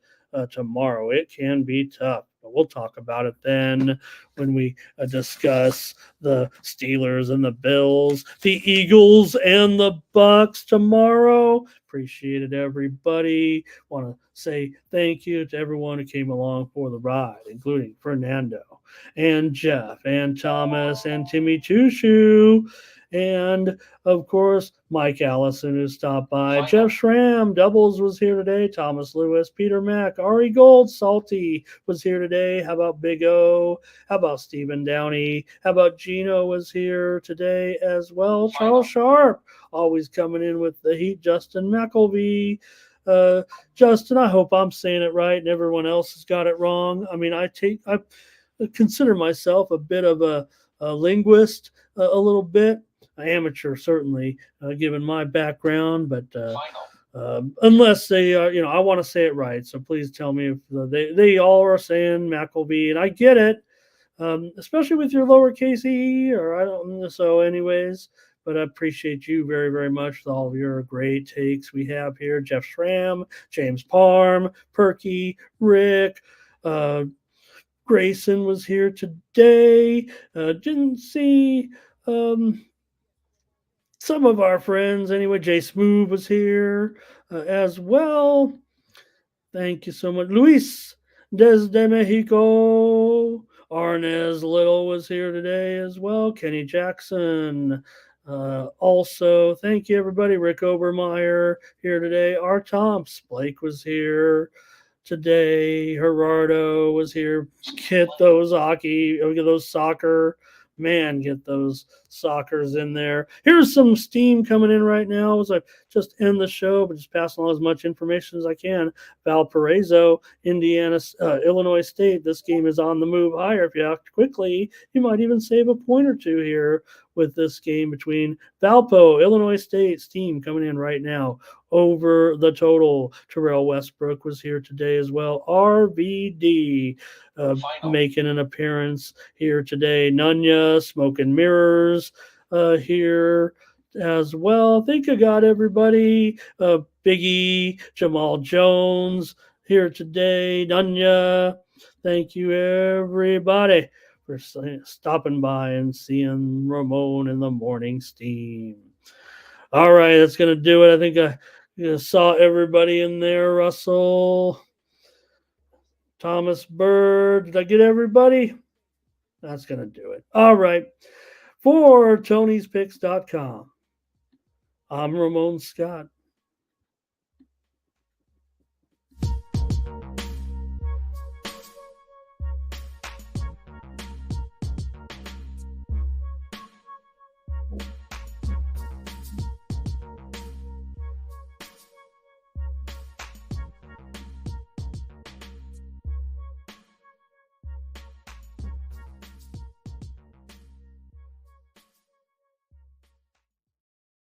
Speaker 2: tomorrow. It can be tough. But we'll talk about it then when we discuss the Steelers and the Bills, the Eagles and the Bucks tomorrow. Appreciate it, everybody. Want to say thank you to everyone who came along for the ride, including Fernando and Jeff and Thomas and Timmy Chushu. And of course, Mike Allison, who stopped by. Jeff Schramm, Doubles, was here today. Thomas Lewis, Peter Mack, Ari Gold, Salty was here today. How about Big O? How about Stephen Downey? How about Gino was here today as well? Charles Sharp, always coming in with the heat. Justin McElvey. Justin, I hope I'm saying it right and everyone else has got it wrong. I mean, I consider myself a bit of a linguist, a little bit. Amateur, certainly, given my background, but unless they are, I want to say it right. So please tell me if they all are saying McElvey, and I get it, especially with your lowercase e, or I don't. So, anyways, but I appreciate you very, very much with all of your great takes we have here. Jeff Schramm, James Parm, Perky, Rick. Grayson was here today. Didn't see some of our friends anyway. Jay Smooth was here as well. Thank you so much. Luis desde Mexico. Arnez Little was here today as well. Kenny Jackson. Also, thank you, everybody. Rick Obermeyer here today. R. Tomps. Blake was here today. Gerardo was here. Get those soccer. Man, get those soccers in there. Here's some steam coming in right now as I just end the show, but just passing on as much information as I can. Valparaiso, Indiana, Illinois State. This game is on the move higher. If you act quickly, you might even save a point or two here with this game between Valpo, Illinois State. Steam coming in right now over the total. Terrell Westbrook was here today as well. RVD making an appearance here today. Nunya, Smoke and Mirrors here as well. I think I got everybody. Biggie, Jamal Jones here today. Nunya. Thank you, everybody, for stopping by and seeing Ramon in the morning steam. All right, that's going to do it. I think I saw everybody in there. Russell, Thomas Bird. Did I get everybody? That's going to do it. All right. For Tony'sPicks.com, I'm Ramon Scott.